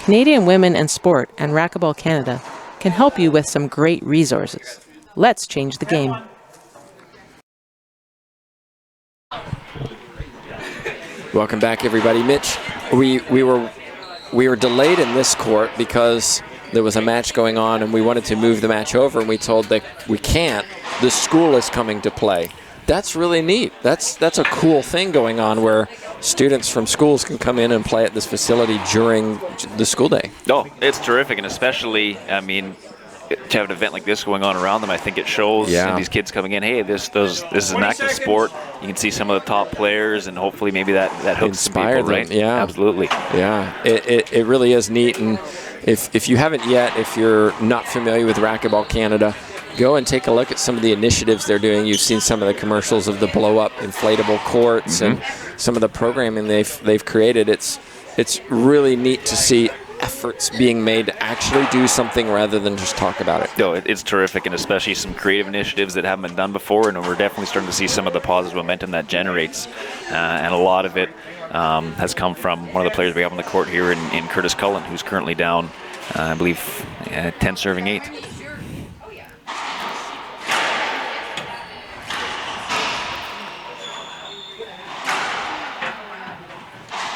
[SPEAKER 5] Canadian Women in Sport and Racquetball Canada can help you with some great resources. Let's change the game.
[SPEAKER 1] Welcome back, everybody. Mitch, we were delayed in this court because there was a match going on and we wanted to move the match over, and we told that we can't. The school is coming to play. That's really neat. That's a cool thing going on where students from schools can come in and play at this facility during the school day.
[SPEAKER 2] Oh, it's terrific, and especially, I mean, to have an event like this going on around them, I think it shows these kids coming in, hey, this is an active sport. You can see some of the top players, and hopefully maybe that hooks some people, right?
[SPEAKER 1] Yeah,
[SPEAKER 2] absolutely.
[SPEAKER 1] Yeah, it really is neat. And if you haven't yet, if you're not familiar with Racquetball Canada, go and take a look at some of the initiatives they're doing. You've seen some of the commercials of the blow-up inflatable courts and some of the programming they've created. It's really neat to see efforts being made to actually do something rather than just talk about it.
[SPEAKER 2] No, it's terrific, and especially some creative initiatives that haven't been done before, and we're definitely starting to see some of the positive momentum that generates, and a lot of it has come from one of the players we have on the court here in Kurtis Cullen, who's currently down, I believe, 10 serving 8.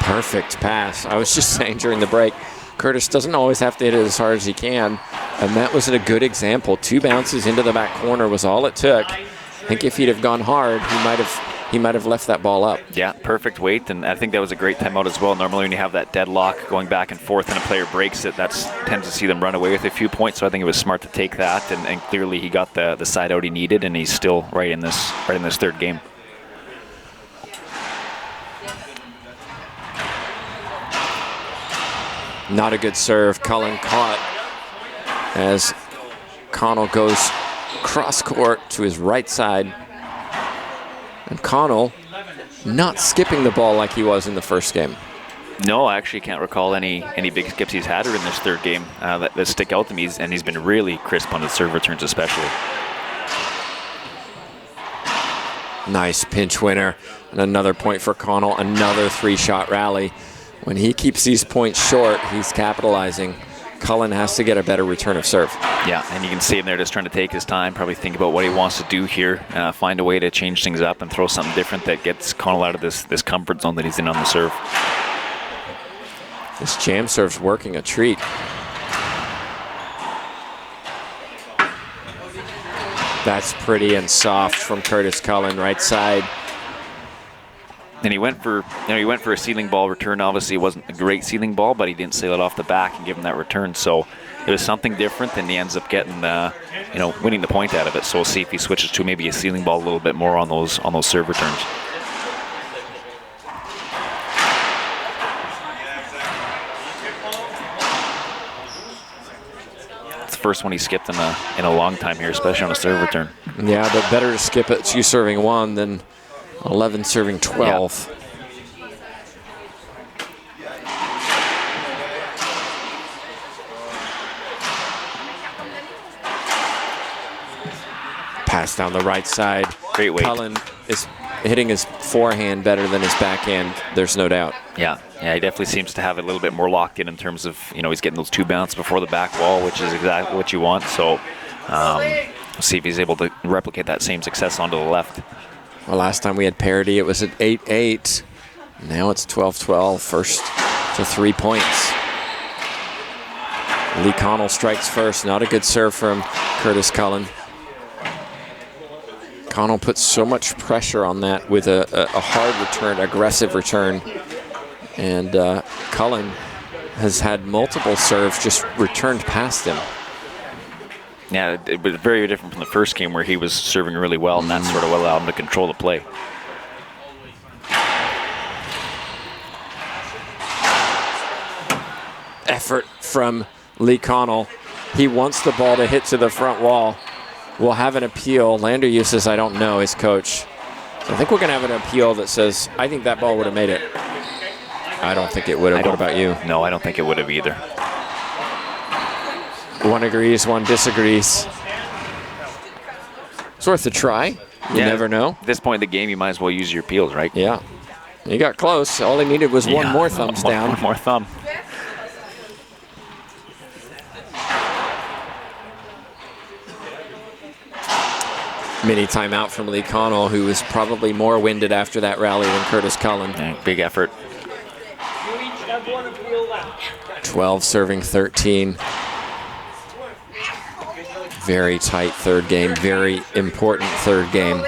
[SPEAKER 1] Perfect pass. I was just saying during the break, Kurtis doesn't always have to hit it as hard as he can, and that was a good example. 2 bounces into the back corner was all it took. I think if he'd have gone hard, he might have left that ball up.
[SPEAKER 2] Yeah, perfect weight, and I think that was a great timeout as well. Normally when you have that deadlock going back and forth and a player breaks it, that tends to see them run away with a few points, so I think it was smart to take that, and clearly he got the side out he needed, and he's still right in this third game.
[SPEAKER 1] Not a good serve. Cullen caught as Connell goes cross court to his right side. And Connell not skipping the ball like he was in the first game.
[SPEAKER 2] No, I actually can't recall any big skips he's had in this third game that stick out to me, and he's been really crisp on his serve returns especially.
[SPEAKER 1] Nice pinch winner. And another point for Connell. Another 3-shot rally. When he keeps these points short, he's capitalizing. Cullen has to get a better return of serve.
[SPEAKER 2] Yeah, and you can see him there just trying to take his time, probably think about what he wants to do here, find a way to change things up and throw something different that gets Connell out of this comfort zone that he's in on the serve.
[SPEAKER 1] This jam serve's working a treat. That's pretty and soft from Kurtis Cullen, right side.
[SPEAKER 2] And he went for a ceiling ball return. Obviously, it wasn't a great ceiling ball, but he didn't sail it off the back and give him that return. So it was something different, and he ends up getting, winning the point out of it. So we'll see if he switches to maybe a ceiling ball a little bit more on those serve returns. It's the first one he skipped in a long time here, especially on a serve return.
[SPEAKER 1] Yeah, but better to skip it 2 serving 1 than 11 serving 12. Yeah. Pass down the right side.
[SPEAKER 2] Great weight.
[SPEAKER 1] Cullen is hitting his forehand better than his backhand, there's no doubt.
[SPEAKER 2] Yeah, he definitely seems to have it a little bit more locked in terms of, he's getting those 2 bounces before the back wall, which is exactly what you want. So we'll see if he's able to replicate that same success onto the left.
[SPEAKER 1] Well, last time we had parity, it was at 8-8. Now it's 12-12, first to 3 points. Lee Connell strikes first. Not a good serve from Kurtis Cullen. Connell puts so much pressure on that with a hard return, aggressive return. And Cullen has had multiple serves just returned past him.
[SPEAKER 2] Yeah, it was very different from the first game where he was serving really well, and that sort of allowed him to control the play.
[SPEAKER 1] Effort from Lee Connell. He wants the ball to hit to the front wall. We'll have an appeal. Lander uses, I don't know, his coach. So I think we're going to have an appeal that says, I think that ball would have made it. I don't think it would have. What about you?
[SPEAKER 2] No, I don't think it would have either.
[SPEAKER 1] One agrees, one disagrees. It's worth a try. You never know.
[SPEAKER 2] At this point in the game, you might as well use your appeals, right?
[SPEAKER 1] Yeah. You got close. All he needed was one more thumbs down.
[SPEAKER 2] One more thumb.
[SPEAKER 1] Mini timeout from Lee Connell, who was probably more winded after that rally than Kurtis Cullen.
[SPEAKER 2] Yeah, big effort.
[SPEAKER 1] 12 serving 13. Very tight third game, very important third game.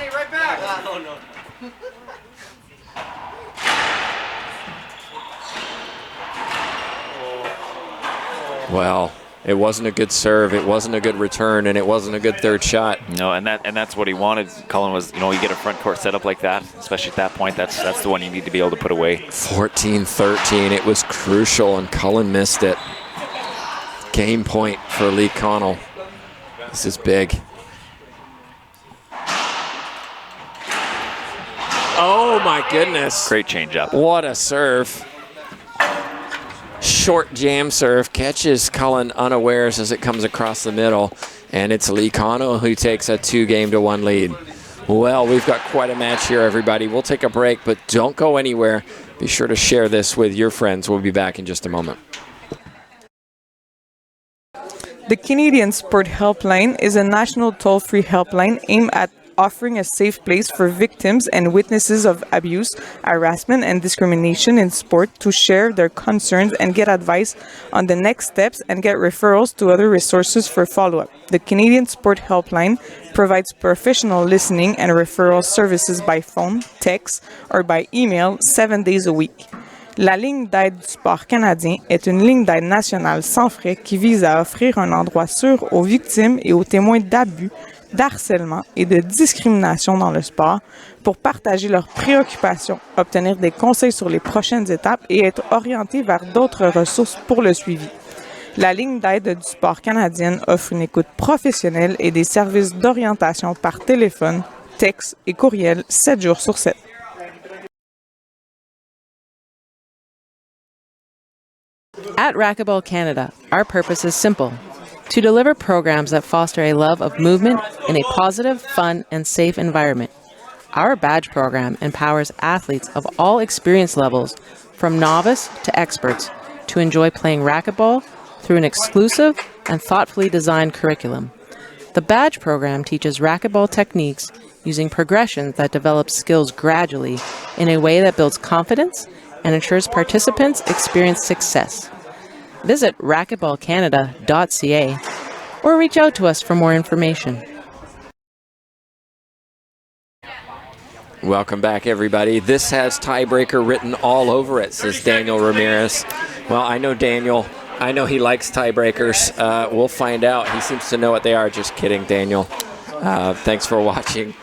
[SPEAKER 1] Well, it wasn't a good serve, it wasn't a good return, and it wasn't a good third shot.
[SPEAKER 2] No, and that's what he wanted. Cullen was, you get a front court setup like that, especially at that point, that's the one you need to be able to put away.
[SPEAKER 1] 14-13, it was crucial, and Cullen missed it. Game point for Lee Connell. This is big. Oh my goodness.
[SPEAKER 2] Great changeup.
[SPEAKER 1] What a serve. Short jam serve, catches Cullen unawares as it comes across the middle, and it's Lee Connell who takes a 2-1 lead. Well, we've got quite a match here, everybody. We'll take a break, but don't go anywhere. Be sure to share this with your friends. We'll be back in just a moment.
[SPEAKER 7] The Canadian Sport Helpline is a national toll-free helpline aimed at offering a safe place for victims and witnesses of abuse, harassment, and discrimination in sport to share their concerns and get advice on the next steps and get referrals to other resources for follow-up. The Canadian Sport Helpline provides professional listening and referral services by phone, text, or by email 7 days a week. La ligne d'aide du sport canadien est une ligne d'aide nationale sans frais qui vise à offrir un endroit sûr aux victimes et aux témoins d'abus, d'harcèlement et de discrimination dans le sport pour partager leurs préoccupations, obtenir des conseils sur les prochaines étapes et être orientés vers d'autres ressources pour le suivi. La ligne d'aide du sport canadienne offre une écoute professionnelle et des services d'orientation par téléphone, texte et courriel 7 jours sur 7.
[SPEAKER 5] At Racquetball Canada, our purpose is simple: to deliver programs that foster a love of movement in a positive, fun, and safe environment. Our badge program empowers athletes of all experience levels, from novice to experts, to enjoy playing racquetball through an exclusive and thoughtfully designed curriculum. The badge program teaches racquetball techniques using progressions that develop skills gradually in a way that builds confidence and ensures participants experience success. Visit racquetballcanada.ca or reach out to us for more information.
[SPEAKER 1] Welcome back, everybody. This has tiebreaker written all over it, says Daniel Ramirez. Well, I know Daniel. I know he likes tiebreakers. We'll find out. He seems to know what they are. Just kidding, Daniel. Thanks for watching.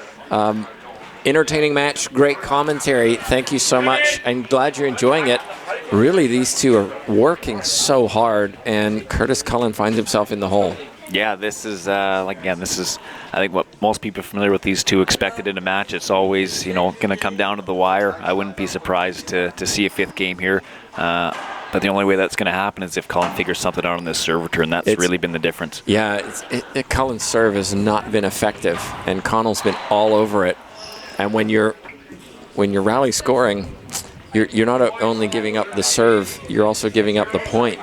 [SPEAKER 1] Entertaining match, great commentary. Thank you so much. I'm glad you're enjoying it. Really, these two are working so hard, and Kurtis Cullen finds himself in the hole.
[SPEAKER 2] Yeah, this is this is I think what most people familiar with these two expected in a match. It's always going to come down to the wire. I wouldn't be surprised to see a fifth game here. But the only way that's going to happen is if Cullen figures something out on this serve return. That's really been the difference. Yeah,
[SPEAKER 1] Cullen's serve has not been effective, and Connell's been all over it. And when you're rally scoring, you're not only giving up the serve, you're also giving up the point.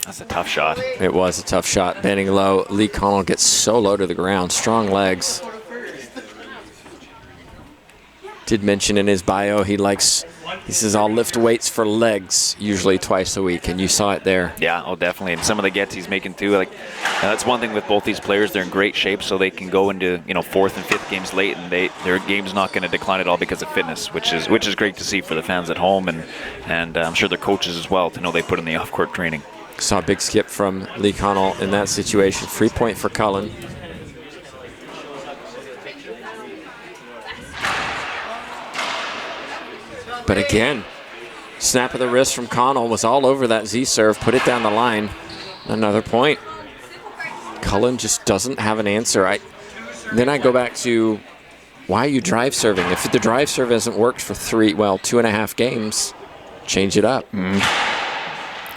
[SPEAKER 2] That's a tough shot.
[SPEAKER 1] It was a tough shot. Bending low. Lee Connell gets so low to the ground. Strong legs. Did mention in his bio he says, I'll lift weights for legs usually twice a week, and you saw it there.
[SPEAKER 2] Yeah, oh, definitely. And some of the gets he's making too. That's one thing with both these players. They're in great shape, so they can go into fourth and fifth games late, and their game's not going to decline at all because of fitness, which is great to see for the fans at home, and I'm sure their coaches as well to know they put in the off-court training.
[SPEAKER 1] Saw a big skip from Lee Connell in that situation. Free point for Cullen. But again, snap of the wrist from Connell was all over that Z serve, put it down the line. Another point. Cullen just doesn't have an answer. Then I go back to, why are you drive serving? If the drive serve hasn't worked for 2.5 games, change it up.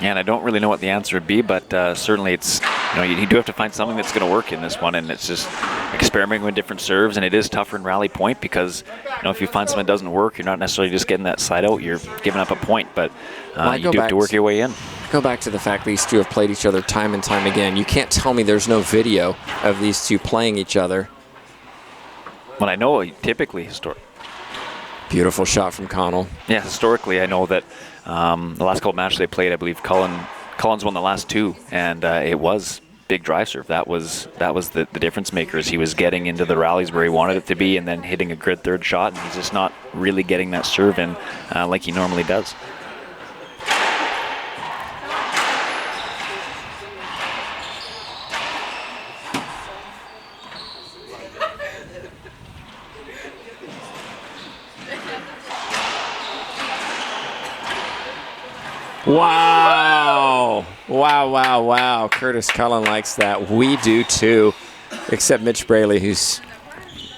[SPEAKER 2] Yeah, and I don't really know what the answer would be, but certainly it's, you do have to find something that's going to work in this one, and it's just experimenting with different serves, and it is tougher in rally point because, if you find something that doesn't work, you're not necessarily just getting that side out, you're giving up a point, but you do have to work your way in.
[SPEAKER 1] Go back to the fact these two have played each other time and time again. You can't tell me there's no video of these two playing each other.
[SPEAKER 2] Well, I know typically
[SPEAKER 1] Beautiful shot from Connell.
[SPEAKER 2] Yeah, historically, I know that the last couple matches they played, I believe Cullen's won the last two, and it was big drive serve. That was the difference maker. Is he was getting into the rallies where he wanted it to be, and then hitting a good third shot, and he's just not really getting that serve in like he normally does.
[SPEAKER 1] Wow. Wow. Kurtis Cullen likes that. We do too, except Mitch Braley, who's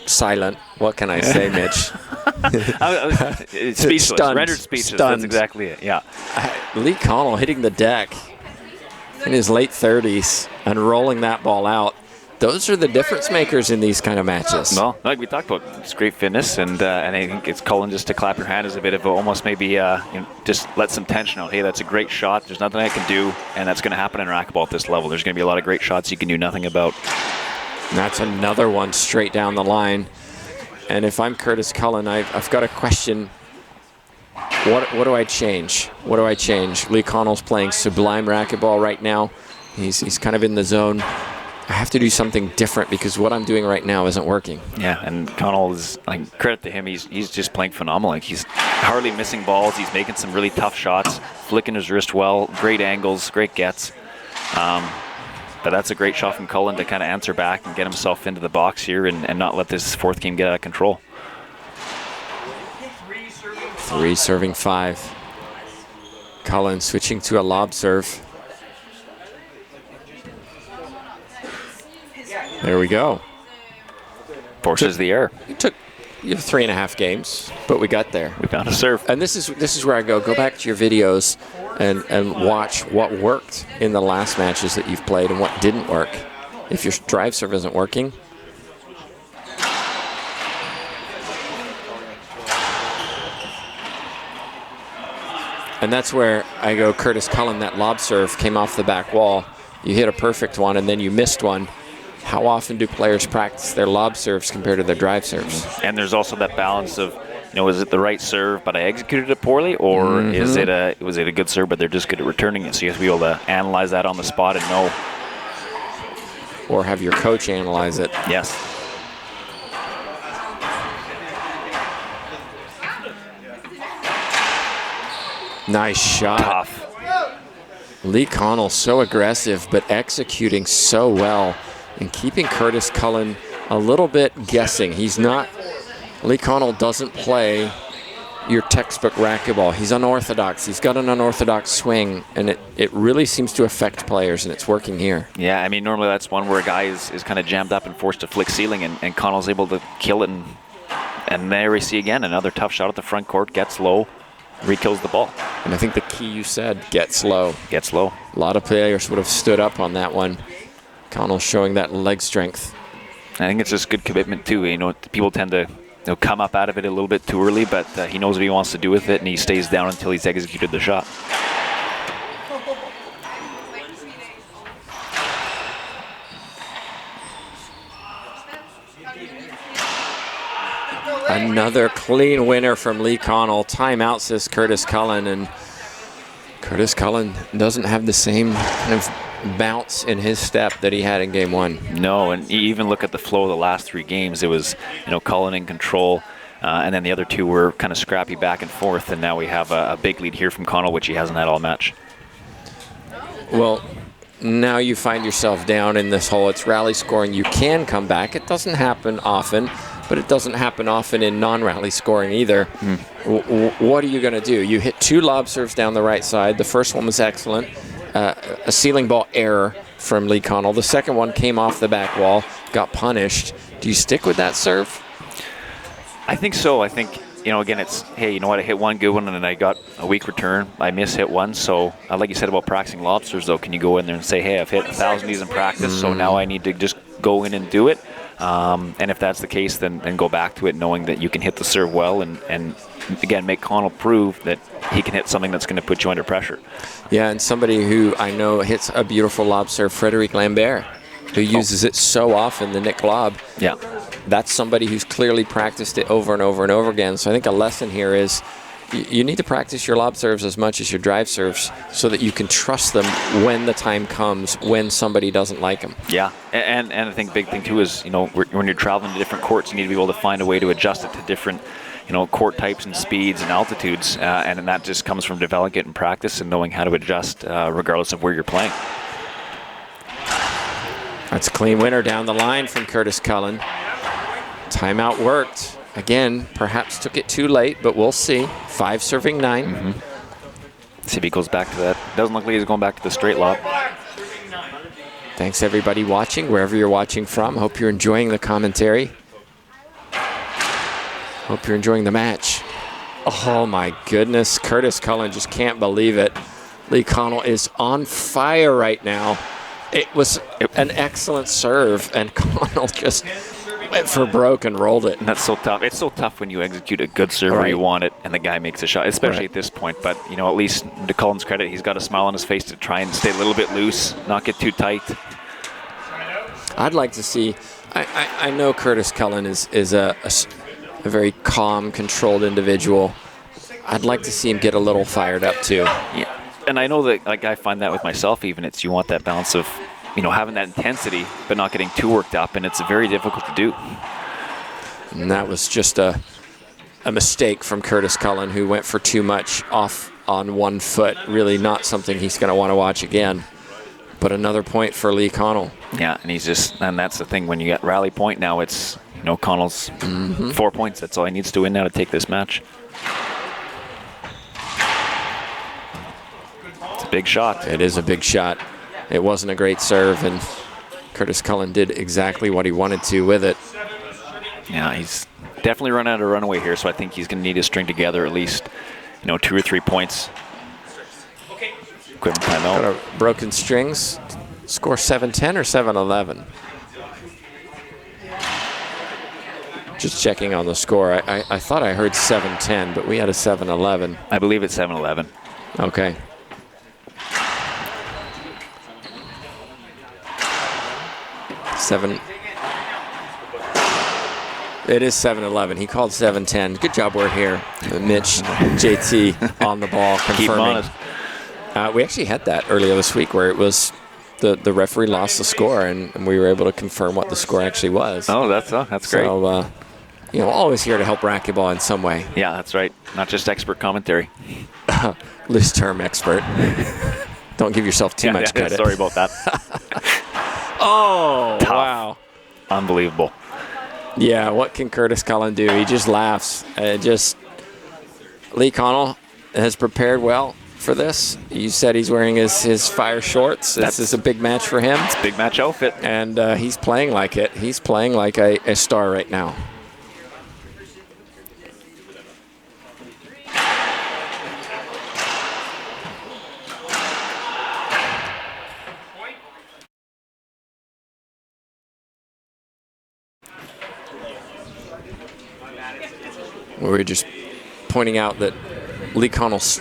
[SPEAKER 1] silent. What can I say, Mitch?
[SPEAKER 2] Speechless.
[SPEAKER 1] Stunned.
[SPEAKER 2] Rendered speechless.
[SPEAKER 1] Stunned.
[SPEAKER 2] That's exactly it, yeah.
[SPEAKER 1] Lee Connell hitting the deck in his late 30s and rolling that ball out. Those are the difference makers in these kind of matches.
[SPEAKER 2] Well, like we talked about, it's great fitness, and I think it's Cullen just to clap your hand is a bit of almost maybe just let some tension out. Hey, that's a great shot. There's nothing I can do, and that's going to happen in racquetball at this level. There's going to be a lot of great shots you can do nothing about.
[SPEAKER 1] And that's another one straight down the line. And if I'm Kurtis Cullen, I've got a question. What do I change? What do I change? Lee Connell's playing sublime racquetball right now. He's kind of in the zone. I have to do something different because what I'm doing right now isn't working.
[SPEAKER 2] Yeah, and Connell is, credit to him, he's just playing phenomenal. He's hardly missing balls. He's making some really tough shots, flicking his wrist well, great angles, great gets. But that's a great shot from Cullen to kind of answer back and get himself into the box here and not let this fourth game get out of control.
[SPEAKER 1] 3 serving 5. Cullen switching to a lob serve. There we go.
[SPEAKER 2] Forces the error.
[SPEAKER 1] It took 3.5 games, but we got there.
[SPEAKER 2] We found a serve.
[SPEAKER 1] And this is where I go back to your videos and watch what worked in the last matches that you've played and what didn't work. If your drive serve isn't working. And that's where I go, Kurtis Cullen, that lob serve came off the back wall. You hit a perfect one and then you missed one. how often do players practice their lob serves compared to their drive serves?
[SPEAKER 2] And there's also that balance of, is it the right serve, but I executed it poorly, or was it a good serve, but they're just good at returning it? So you have to be able to analyze that on the spot and know.
[SPEAKER 1] Or have your coach analyze it.
[SPEAKER 2] Yes.
[SPEAKER 1] Nice shot.
[SPEAKER 2] Tough.
[SPEAKER 1] Lee Connell so aggressive, but executing so well and keeping Kurtis Cullen a little bit guessing. He's not, Lee Connell doesn't play your textbook racquetball. He's unorthodox. He's got an unorthodox swing, and it really seems to affect players, and it's working here.
[SPEAKER 2] Yeah, I mean, normally that's one where a guy is kind of jammed up and forced to flick ceiling, and Connell's able to kill it, and there we see again another tough shot at the front court, gets low, re-kills the ball.
[SPEAKER 1] And I think the key you said, gets low.
[SPEAKER 2] Gets low.
[SPEAKER 1] A lot of players would have stood up on that one. Connell showing that leg strength.
[SPEAKER 2] I think it's just good commitment too. People tend to come up out of it a little bit too early, but he knows what he wants to do with it, and he stays down until he's executed the shot.
[SPEAKER 1] Another clean winner from Lee Connell. Timeout, says Kurtis Cullen, and Kurtis Cullen doesn't have the same kind of bounce in his step that he had in game one.
[SPEAKER 2] No, and you even look at the flow of the last 3 games. It was, Cullen in control, and then the other 2 were kind of scrappy back and forth, and now we have a big lead here from Connell, which he hasn't had all match.
[SPEAKER 1] Well, now you find yourself down in this hole. It's rally scoring. You can come back. It doesn't happen often, but it doesn't happen often in non-rally scoring either. What are you going to do? You hit 2 lob serves down the right side. The first one was excellent. A ceiling ball error from Lee Connell. The second one came off the back wall, got punished. Do you stick with that serve?
[SPEAKER 2] I think so. I think, again, it's, hey, you know what, I hit one good one and then I got a weak return. I hit one. So, like you said about practicing lobsters, though, can you go in there and say, hey, I've hit 1,000 of these in practice, so now I need to just go in and do it? And if that's the case, then go back to it knowing that you can hit the serve well and again, make Connell prove that he can hit something that's going to put you under pressure. Yeah,
[SPEAKER 1] and somebody who I know hits a beautiful lob serve, Frédéric Lambert, who uses it so often, the Nick lob.
[SPEAKER 2] Yeah.
[SPEAKER 1] That's somebody who's clearly practiced it over and over and over again. So I think a lesson here is you need to practice your lob serves as much as your drive serves so that you can trust them when the time comes, when somebody doesn't like them.
[SPEAKER 2] Yeah, and I think big thing too is, when you're traveling to different courts, you need to be able to find a way to adjust it to different court types and speeds and altitudes, and that just comes from developing it in practice and knowing how to adjust regardless of where you're playing.
[SPEAKER 1] That's a clean winner down the line from Kurtis Cullen. Timeout worked. Again, perhaps took it too late, but we'll see. 5 serving 9.
[SPEAKER 2] See if he goes back to that. Doesn't look like he's going back to the straight lob.
[SPEAKER 1] Thanks everybody watching, wherever you're watching from. Hope you're enjoying the commentary. Hope you're enjoying the match. Oh my goodness, Kurtis Cullen just can't believe it. Lee Connell is on fire right now. It was an excellent serve, and Connell just went for broke and rolled it.
[SPEAKER 2] And that's so tough. It's so tough when you execute a good serve where you want it and the guy makes a shot, especially at this point. But, at least to Cullen's credit, he's got a smile on his face to try and stay a little bit loose, not get too tight.
[SPEAKER 1] I'd like to see, I know Kurtis Cullen is a very calm, controlled individual. I'd like to see him get a little fired up too.
[SPEAKER 2] Yeah, and I know that, I find that with myself even. It's, you want that balance of, having that intensity, but not getting too worked up, and it's very difficult to do.
[SPEAKER 1] And that was just a mistake from Kurtis Cullen, who went for too much off on one foot. Really not something he's going to want to watch again. But another point for Lee Connell.
[SPEAKER 2] Yeah, and that's the thing. When you get rally point now, it's, Connell's 4 points. That's all he needs to win now to take this match. It's a big shot.
[SPEAKER 1] It is a big shot. It wasn't a great serve, and Kurtis Cullen did exactly what he wanted to with it.
[SPEAKER 2] Yeah, he's definitely run out of runaway here, so I think he's going to need to string together at least, 2 or 3 points. Quick timeout.
[SPEAKER 1] Broken strings. Score 7-10 or 7-11? Just checking on the score. I thought I heard 7-10, but we had a 7-11.
[SPEAKER 2] I believe it's 7-11.
[SPEAKER 1] Okay. 7. It is 7-11. He called 7-10. Good job work here. Mitch, JT on the ball, confirming.
[SPEAKER 2] Keep 'em honest.
[SPEAKER 1] We actually had that earlier this week where it was the referee lost the score, and we were able to confirm what the score actually was.
[SPEAKER 2] Oh, that's great.
[SPEAKER 1] So, always here to help racquetball in some way.
[SPEAKER 2] Yeah, that's right. Not just expert commentary.
[SPEAKER 1] Loose term expert. Don't give yourself too much credit.
[SPEAKER 2] Sorry about that.
[SPEAKER 1] Oh,
[SPEAKER 2] Tough.
[SPEAKER 1] wow.
[SPEAKER 2] Unbelievable.
[SPEAKER 1] Yeah, what can Kurtis Cullen do? He just laughs. Lee Connell has prepared well for this. You said he's wearing his fire shorts. This is a big match for him.
[SPEAKER 2] It's a big match outfit.
[SPEAKER 1] And he's playing like it. He's playing like a star right now. We were just pointing out that Lee Connell's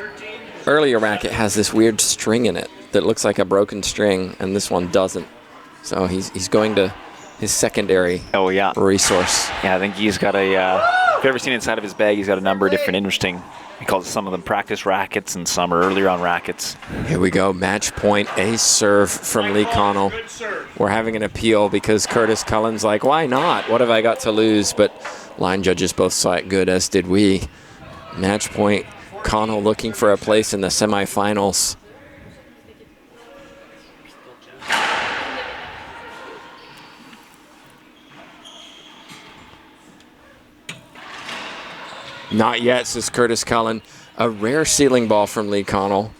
[SPEAKER 1] earlier racket has this weird string in it that looks like a broken string, and this one doesn't. So he's going to his secondary resource.
[SPEAKER 2] Yeah, I think he's got if you've ever seen inside of his bag, he's got a number of different interesting, he calls some of them practice rackets and some are earlier on rackets.
[SPEAKER 1] Here we go, match point, a serve from Lee Connell. We're having an appeal because Kurtis Cullen's like, why not? What have I got to lose? But line judges both saw it good, as did we. Match point, Connell looking for a place in the semifinals. Not yet, says Kurtis Cullen. A rare ceiling ball from Lee Connell.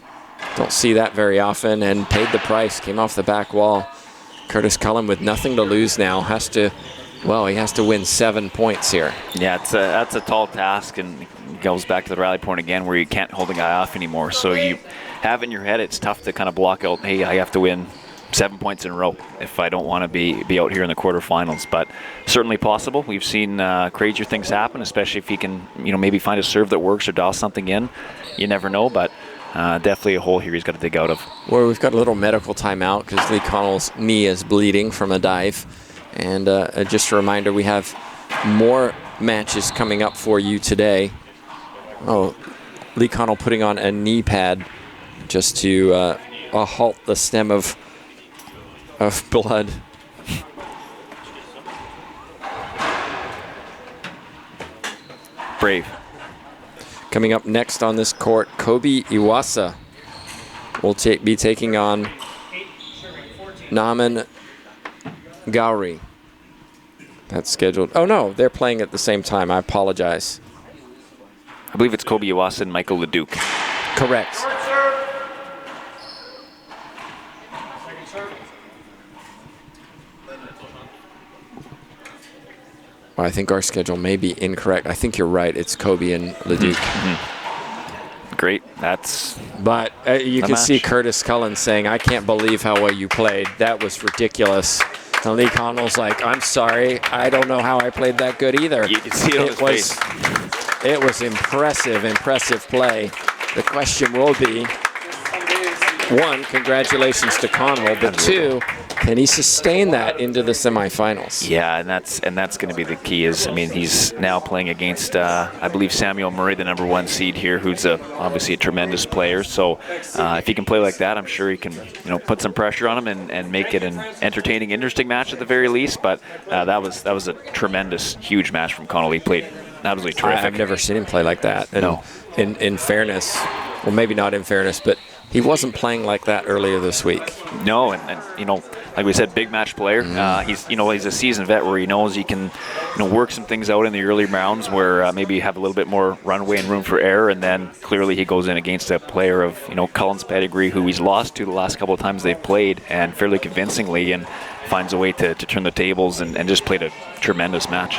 [SPEAKER 1] Don't see that very often, and paid the price. Came off the back wall. Kurtis Cullen with nothing to lose now he has to win 7 points here.
[SPEAKER 2] Yeah, that's a tall task, and it goes back to the rally point again where you can't hold a guy off anymore. So you have in your head it's tough to kind of block out, hey, I have to win 7 points in a row if I don't want to be out here in the quarterfinals. But certainly possible. We've seen crazier things happen, especially if he can maybe find a serve that works or dial something in. You never know, but definitely a hole here he's got to dig out of.
[SPEAKER 1] Well, we've got a little medical timeout because Lee Connell's knee is bleeding from a dive. And just a reminder, we have more matches coming up for you today. Oh, Lee Connell putting on a knee pad just to halt the stem of blood.
[SPEAKER 2] Brave.
[SPEAKER 1] Coming up next on this court, Kobe Iwasa will be taking on Naman Gowrie. That's scheduled. Oh, no, they're playing at the same time. I apologize.
[SPEAKER 2] I believe it's Kobe Iwasa and Michael Leduc.
[SPEAKER 1] Correct. Well, I think our schedule may be incorrect. I think you're right. It's Kobe and Leduc.
[SPEAKER 2] Great.
[SPEAKER 1] But you can see Kurtis Cullen saying, I can't believe how well you played. That was ridiculous. And Lee Connell's like, I'm sorry. I don't know how I played that good either.
[SPEAKER 2] You can see it on his face.
[SPEAKER 1] It was impressive play. The question will be, 1, congratulations to Connell, but 2, can he sustain that into the semifinals?
[SPEAKER 2] Yeah, and that's going to be the key. He's now playing against, I believe, Samuel Murray, the #1 seed here, who's obviously a tremendous player. So if he can play like that, I'm sure he can, put some pressure on him and make it an entertaining, interesting match at the very least. But that was a tremendous, huge match from Connell. He played absolutely terrific.
[SPEAKER 1] I've never seen him play like that. And
[SPEAKER 2] no.
[SPEAKER 1] In fairness, well, maybe not in fairness, but he wasn't playing like that earlier this week.
[SPEAKER 2] No, and like we said, big match player. He's a seasoned vet where he knows he can work some things out in the early rounds where maybe have a little bit more runway and room for error, and then clearly he goes in against a player of Cullen's pedigree who he's lost to the last couple of times they've played, and fairly convincingly, and finds a way to turn the tables and just played a tremendous match.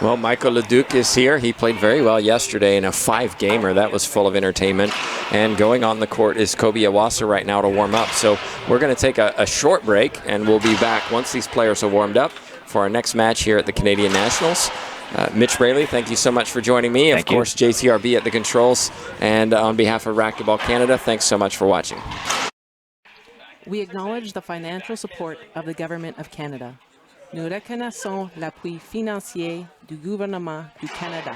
[SPEAKER 1] Well, Michael Leduc is here. He played very well yesterday in a 5-gamer. That was full of entertainment. And going on the court is Kobe Iwasa right now to warm up. So we're going to take a short break, and we'll be back once these players are warmed up for our next match here at the Canadian Nationals. Mitch Braley, thank you so much for joining me. Of course, JTRB at the controls. And on behalf of Racquetball Canada, thanks so much for watching.
[SPEAKER 5] We acknowledge the financial support of the Government of Canada. Nous reconnaissons l'appui financier du gouvernement du Canada.